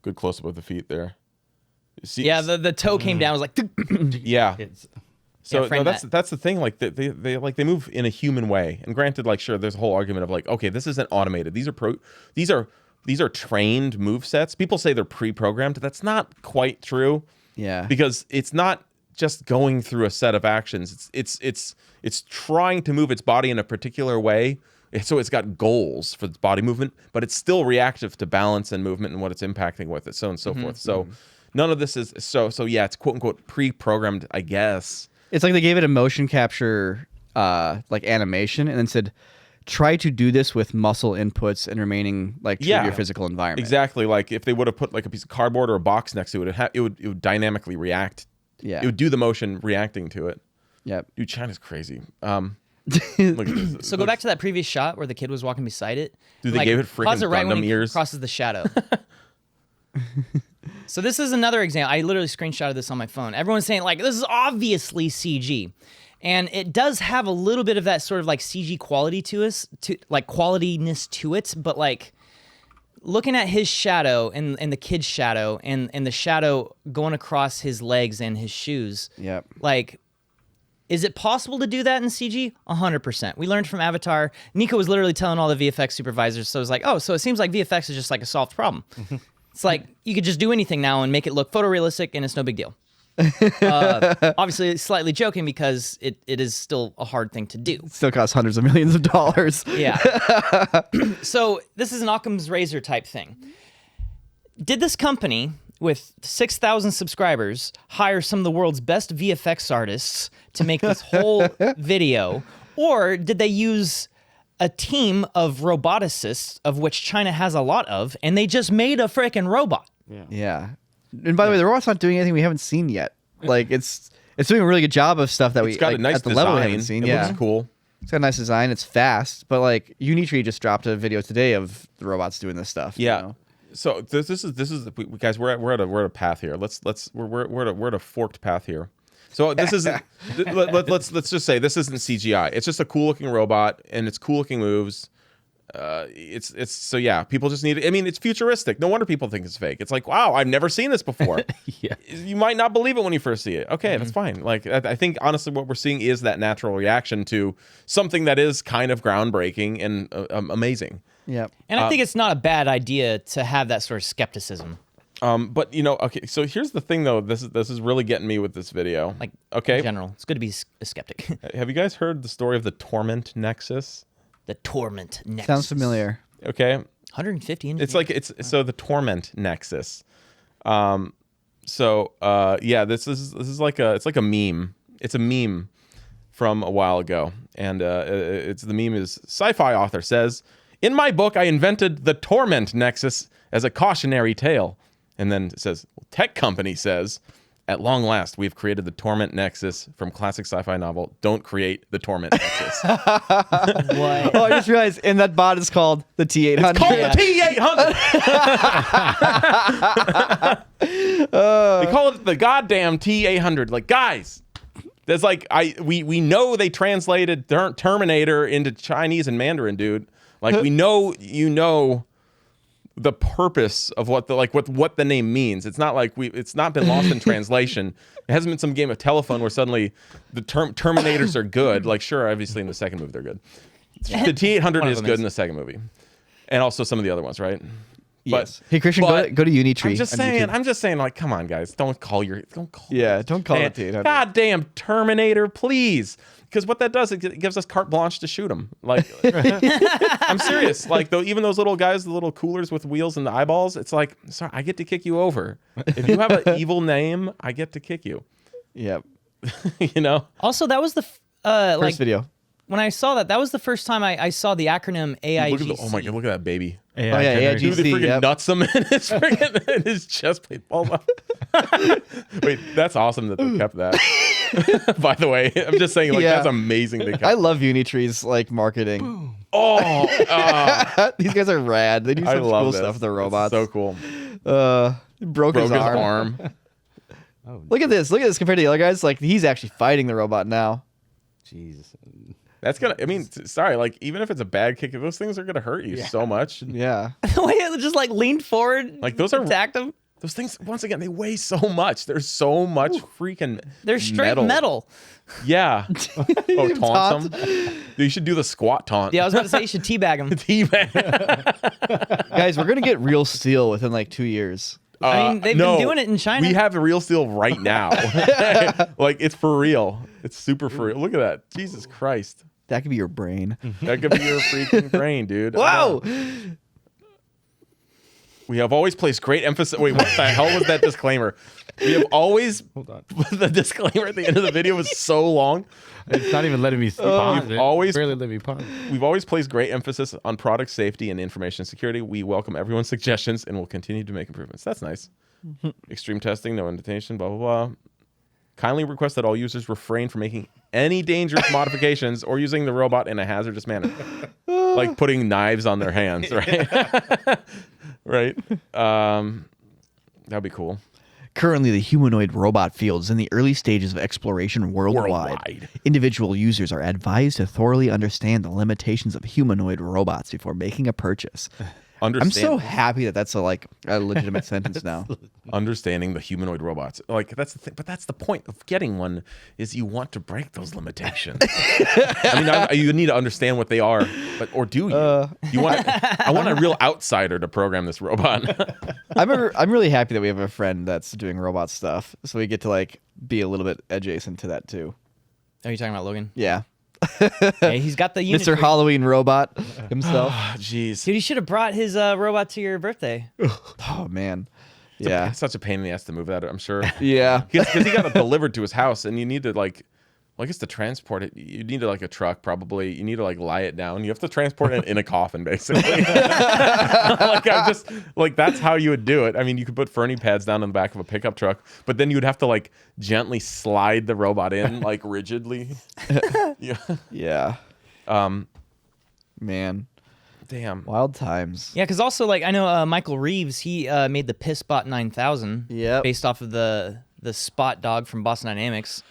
good close up of the feet there. You see, Yeah, the toe came down. It was like, yeah. It's So Yeah, frame no, that. that's the thing. Like they move in a human way. And granted, like sure, there's a whole argument of like, okay, this isn't automated. These are trained move sets. People say they're pre-programmed. That's not quite true. Yeah. Because it's not just going through a set of actions. It's trying to move its body in a particular way. So it's got goals for its body movement, but it's still reactive to balance and movement and what it's impacting with it, so on and so forth. So none of this is so yeah, it's quote unquote pre-programmed, I guess. It's like they gave it a motion capture like animation and then said, try to do this with muscle inputs and remaining like true to your physical environment. Exactly. Like if they would have put like a piece of cardboard or a box next to it, it would dynamically react. Yeah. It would do the motion reacting to it. Yep. Dude, China's crazy. Look at this. so go back to that previous shot where the kid was walking beside it. Dude, they Like, gave it freaking pause it right when Gundam he ears. crosses the shadow. So this is another example. I literally screenshotted this on my phone. Everyone's saying like this is obviously CG, and it does have a little bit of that sort of like CG quality to us, to like qualityness to it. But like looking at his shadow and the kid's shadow and the shadow going across his legs and his shoes. Yep. Like, is it possible to do that in CG? 100%. We learned from Avatar. Niko was literally telling all the VFX supervisors, so it was like, oh, so it seems like VFX is just like a solved problem. It's like you could just do anything now and make it look photorealistic, and it's no big deal. Obviously, slightly joking because it is still a hard thing to do. Still costs hundreds of millions of dollars. Yeah. So this is an Occam's razor type thing. Did this company with 6,000 subscribers hire some of the world's best VFX artists to make this whole video, or did they use a team of roboticists, of which China has a lot of, and they just made a freaking robot? Yeah. And by the way, the robot's not doing anything we haven't seen yet. Like it's doing a really good job of stuff that It's got like, a nice at the design. level we haven't seen. It Yeah. looks cool. It's got a nice design. It's fast, but like Unitree just dropped a video today of the robots doing this stuff. you Yeah. know? So this is guys, we're at a path here. We're at a forked path here. So this isn't let's just say this isn't CGI. It's just a cool looking robot and it's cool looking moves. It's so yeah, people just need it. I mean, it's futuristic. No wonder people think it's fake. It's like, wow, I've never seen this before. Yeah. You might not believe it when you first see it. Okay, that's fine. Like I think honestly what we're seeing is that natural reaction to something that is kind of groundbreaking and amazing. Yep. And I think it's not a bad idea to have that sort of skepticism. But you know, okay, so here's the thing though. This is really getting me with this video. Like, okay, in general, it's good to be a skeptic. have you guys heard the story of the Torment Nexus? The Torment Nexus. Sounds familiar. Okay, 150 engineers. it's like so the Torment Nexus. Yeah, this is like it's like a meme. It's a meme from a while ago, and the meme is sci-fi author says, "In my book, I invented the Torment Nexus as a cautionary tale." And then it says, tech company says, "At long last, we've created the Torment Nexus from classic sci-fi novel. Don't create the Torment Nexus." What? Oh, I just realized, and that bot is called the T800. Call it T800. They call it the goddamn T800. Like, guys, there's like we know they translated Terminator into Chinese and Mandarin, dude. Like we know the purpose of what the name means. It's not like it's not been lost in translation. It hasn't been some game of telephone where suddenly the Terminators are good. Like sure, obviously in the second movie they're good. The T-800 One of is them good is. in the second movie, and also some of the other ones, right? Yes. Hey Christian, but go to Unitree. I'm just on saying. YouTube. I'm just saying. Like, come on, guys, don't call Yeah, it don't call it T-800. T-800. Goddamn Terminator, please. Because what that does, it gives us carte blanche to shoot them. Like, I'm serious. Like, though, even those little guys, the little coolers with wheels and the eyeballs, it's like, sorry, I get to kick you over. If you have an evil name, I get to kick you. Yep. You know. Also, that was the First video. when I saw that was the first time I saw the acronym AIGC. Oh my god, look at that baby. Oh, yeah, generated. Dude, they AIGC, freaking yep. nuts him in his freaking in his chest plate. Wait, that's awesome that they kept that. By the way, I'm just saying, like, Yeah. that's amazing. They kept. I love Unitree's like marketing. These guys are rad. They do I some love cool this. stuff with the It's robots. so cool. Broke his arm. Look at this. Look at this compared to the other guys. Like he's actually fighting the robot now. Jesus. That's gonna. I mean, sorry. Like, even if it's a bad kick, those things are gonna hurt you so much. Yeah. The way it just like leaned forward, Like, those are- attacked him. Those things, once again, they weigh so much. There's so much freaking. They're straight metal. Yeah. Oh, taunt them. You should do the squat taunt. Yeah, I was about to say you should teabag him. Teabag. Guys, we're gonna get real steel within like 2 years. I mean, they've no, been doing it in China. We have the real steel right now. Like, it's for real. It's super for real. Look at that. Jesus Christ. That could be your brain. That could be your freaking brain, dude. Whoa! We have always placed great emphasis. Wait, what the hell was that disclaimer? We have always. Hold on. The disclaimer at the end of the video was so long. It's not even letting me pause You've it. always- barely let me pause. We've always placed great emphasis on product safety and information security. We welcome everyone's suggestions and will continue to make improvements. That's nice. Extreme testing, no indentation, blah, blah, blah. Kindly request that all users refrain from making any dangerous modifications or using the robot in a hazardous manner. Like putting knives on their hands, right? Right? That'd be cool. Currently, the humanoid robot field is in the early stages of exploration worldwide. Individual users are advised to thoroughly understand the limitations of humanoid robots before making a purchase. I'm so happy that that's a legitimate sentence now. Understanding the humanoid robots, like that's the thing, but that's the point of getting one is you want to break those limitations. I mean, you need to understand what they are, or do you? You want? I want a real outsider to program this robot. I'm really happy that we have a friend that's doing robot stuff, so we get to like be a little bit adjacent to that too. Are you talking about Logan? Yeah, Yeah, he's got the Mr. Unitree. Halloween robot himself. Jeez, Dude, you should have brought his robot to your birthday. Oh man, yeah, it's such a pain in the ass to move that. I'm sure. yeah. Because he got it delivered to his house, and you need to like. Well, I guess to transport it, you need like a truck probably. You need to like lie it down. You have to transport it in a coffin, basically. Like I'm just like that's how you would do it. I mean, you could put Fernie pads down in the back of a pickup truck, but then you would have to like gently slide the robot in like rigidly. Yeah. Yeah. Man, Damn. wild times. Yeah, because also like I know Michael Reeves, he made the Pissbot 9000. Yep. Based off of the Spot dog from Boston Dynamics,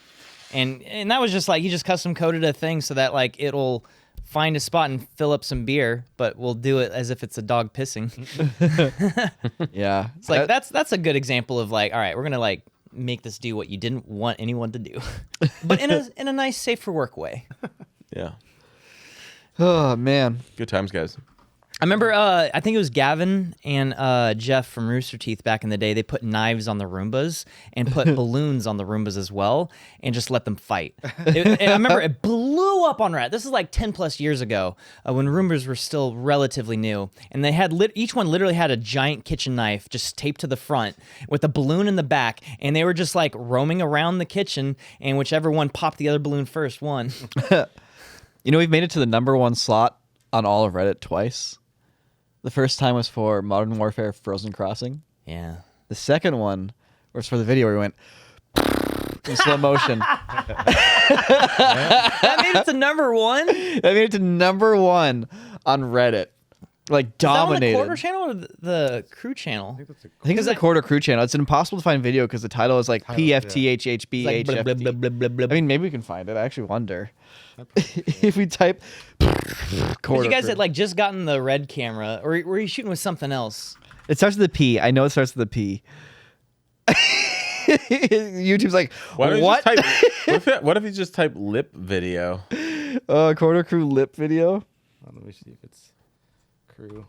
and that was just like he just custom coded a thing so that like it'll find a spot and fill up some beer, but we'll do it as if it's a dog pissing. Yeah. It's like that's a good example of like, all right, we're gonna like make this do what you didn't want anyone to do, but in a nice, safe for work way. Yeah. Oh man. Good times, guys. I remember, I think it was Gavin and Jeff from Rooster Teeth back in the day. They put knives on the Roombas and put balloons on the Roombas as well and just let them fight. And I remember it blew up on Rat. This is like 10 plus years ago when Roombas were still relatively new. And they had each one literally had a giant kitchen knife just taped to the front with a balloon in the back. And they were just like roaming around the kitchen, and whichever one popped the other balloon first won. You know, we've made it to the #1 slot on all of Reddit twice. The first time was for Modern Warfare Frozen Crossing. Yeah. The second one was for the video where we went in slow motion. That made it to #1. That made it to #1 on Reddit. Like dominated. Is that on the quarter channel or the crew channel? I think it's a quarter crew channel. It's impossible to find video because the title is like PFTHHB. Like blub, blub, blub, blub, blub, blub. I mean, maybe we can find it. I actually wonder if we type quarter. You guys crew. had like just gotten the red camera, or were you shooting with something else? It starts with a P. I know it starts with a P. YouTube's like, Why don't you what? just type, what if you just type lip video? Quarter crew lip video. Let me see if it's crew.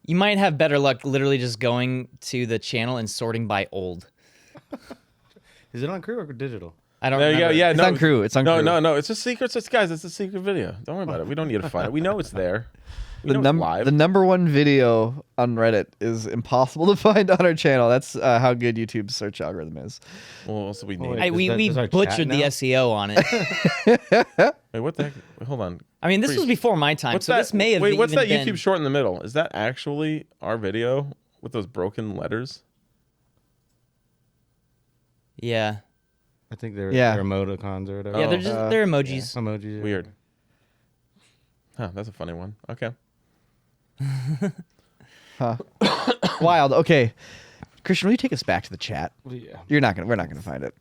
You might have better luck literally just going to the channel and sorting by old. Is it on crew or digital? I don't There you go. remember. Yeah, It's no, on crew. It's on no, crew. no. It's a secret. Guys, it's a secret video. Don't worry about it. We don't need to find it. We know it's there. We know it's live. The number one video on Reddit is impossible to find on our channel. That's how good YouTube's search algorithm is. Well, also we wait. named. We Does our chat butchered the now? SEO on it. Wait, what the heck? Wait, hold on. I mean, this was before my time, What's so that? this may have Wait, what's even that been... YouTube short in the middle? Is that actually our video with those broken letters? Yeah. I think they're emoticons or whatever. Yeah, they're Oh. just they're emojis. Emojis. Yeah. Weird. Huh, that's a funny one. Okay. Huh. Wild. Okay, Christian, will you take us back to the chat? Well, yeah. We're not gonna find it.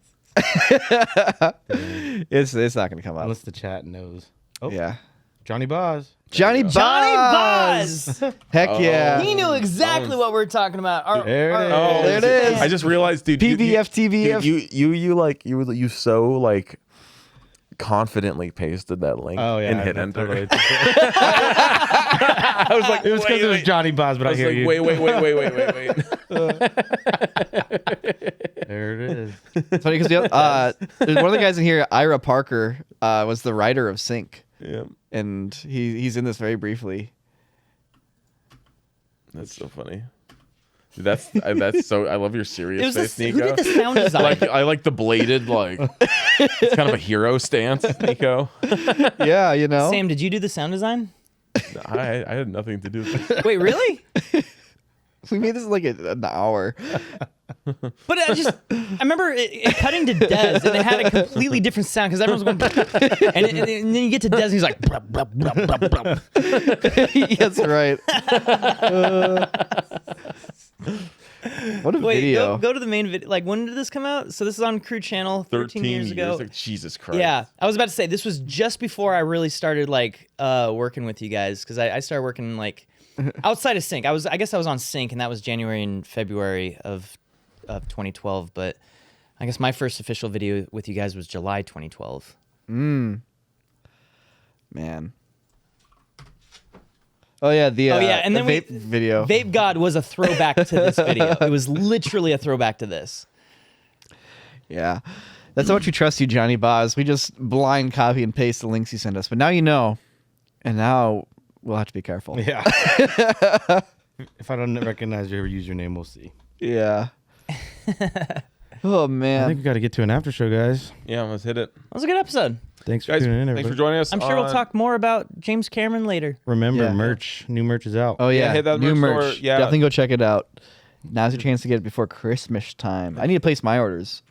It's not gonna come up. Unless the chat knows. Oh, Yeah. Johnny Boz. Johnny Johnny Boz. Boz! Heck Oh. yeah. He knew exactly what we're talking about. There it is. Oh, There it is. I just realized, dude. PBF, TBF. You so like confidently pasted that link. Oh yeah. and hit I enter. totally- I was like, it was because it was Johnny Boz, but I I was hear like, you. wait. There it is. It's funny because there's one of the guys in here, Ira Parker, was the writer of Sync, Yeah, and he's in this very briefly. that's so funny. Dude, that's so. I love your It serious was face, who Nico. did the sound design? I like the bladed, like it's kind of a hero stance, Nico. Yeah, you know. Sam, did you do the sound design? I had nothing to do with this. Wait, really? We made this in like an hour. But I remember it cutting to Dez, and it had a completely different sound because everyone's going, and then you get to Dez, and he's like, "Brup, brup, brup, brup, brup." That's right. What a Wait, video. go to the main video. Like, when did this come out? So this is on Crew Channel 13 years ago. Like, Jesus Christ. Yeah, I was about to say this was just before I really started like working with you guys because I started working like outside of Sync. I guess I was on Sync, and that was January and February of 2012. But I guess my first official video with you guys was July 2012. Man. Oh yeah, and then vape video. Vape God was a throwback to this video. It was literally a throwback to this. Yeah. That's how much we trust you, Johnny Boz. We just blind copy and paste the links you send us. But now you know. And now we'll have to be careful. Yeah. If I don't recognize your username, we'll see. Yeah. Oh I man. think we got to get to an after show, guys. Yeah, let's hit it. That was a good episode. Thanks for Guys, tuning in, thanks everybody. for joining us. I'm sure we'll on- talk more about James Cameron later. Remember, Yeah. merch. New merch is out. Oh yeah. Yeah, hit that New merch merch. store. Yeah. Definitely go check it out. Now's your chance to get it before Christmas time. I need to place my orders.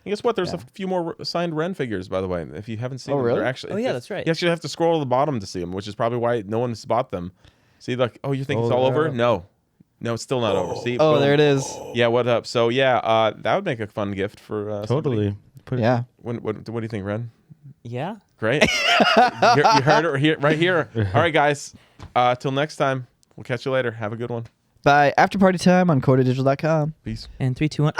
And guess what? There's Yeah. a few more signed Wren figures, by the way. If you haven't seen Oh, them, really? they're actually. Oh, yeah, that's right. You actually have to scroll to the bottom to see them, which is probably why no one's bought them. See, like, oh, you think it's Oh, all over? yeah. No, it's still not over. See, Oh, boom. there it is. Yeah, what up? So yeah, that would make a fun gift for Totally. Put it- Yeah. What do you think, Ren? Yeah. Great. you heard it right here. All right, guys. Till next time. We'll catch you later. Have a good one. Bye. After party time on CordaDigital.com. Peace. And 3, 2, 1.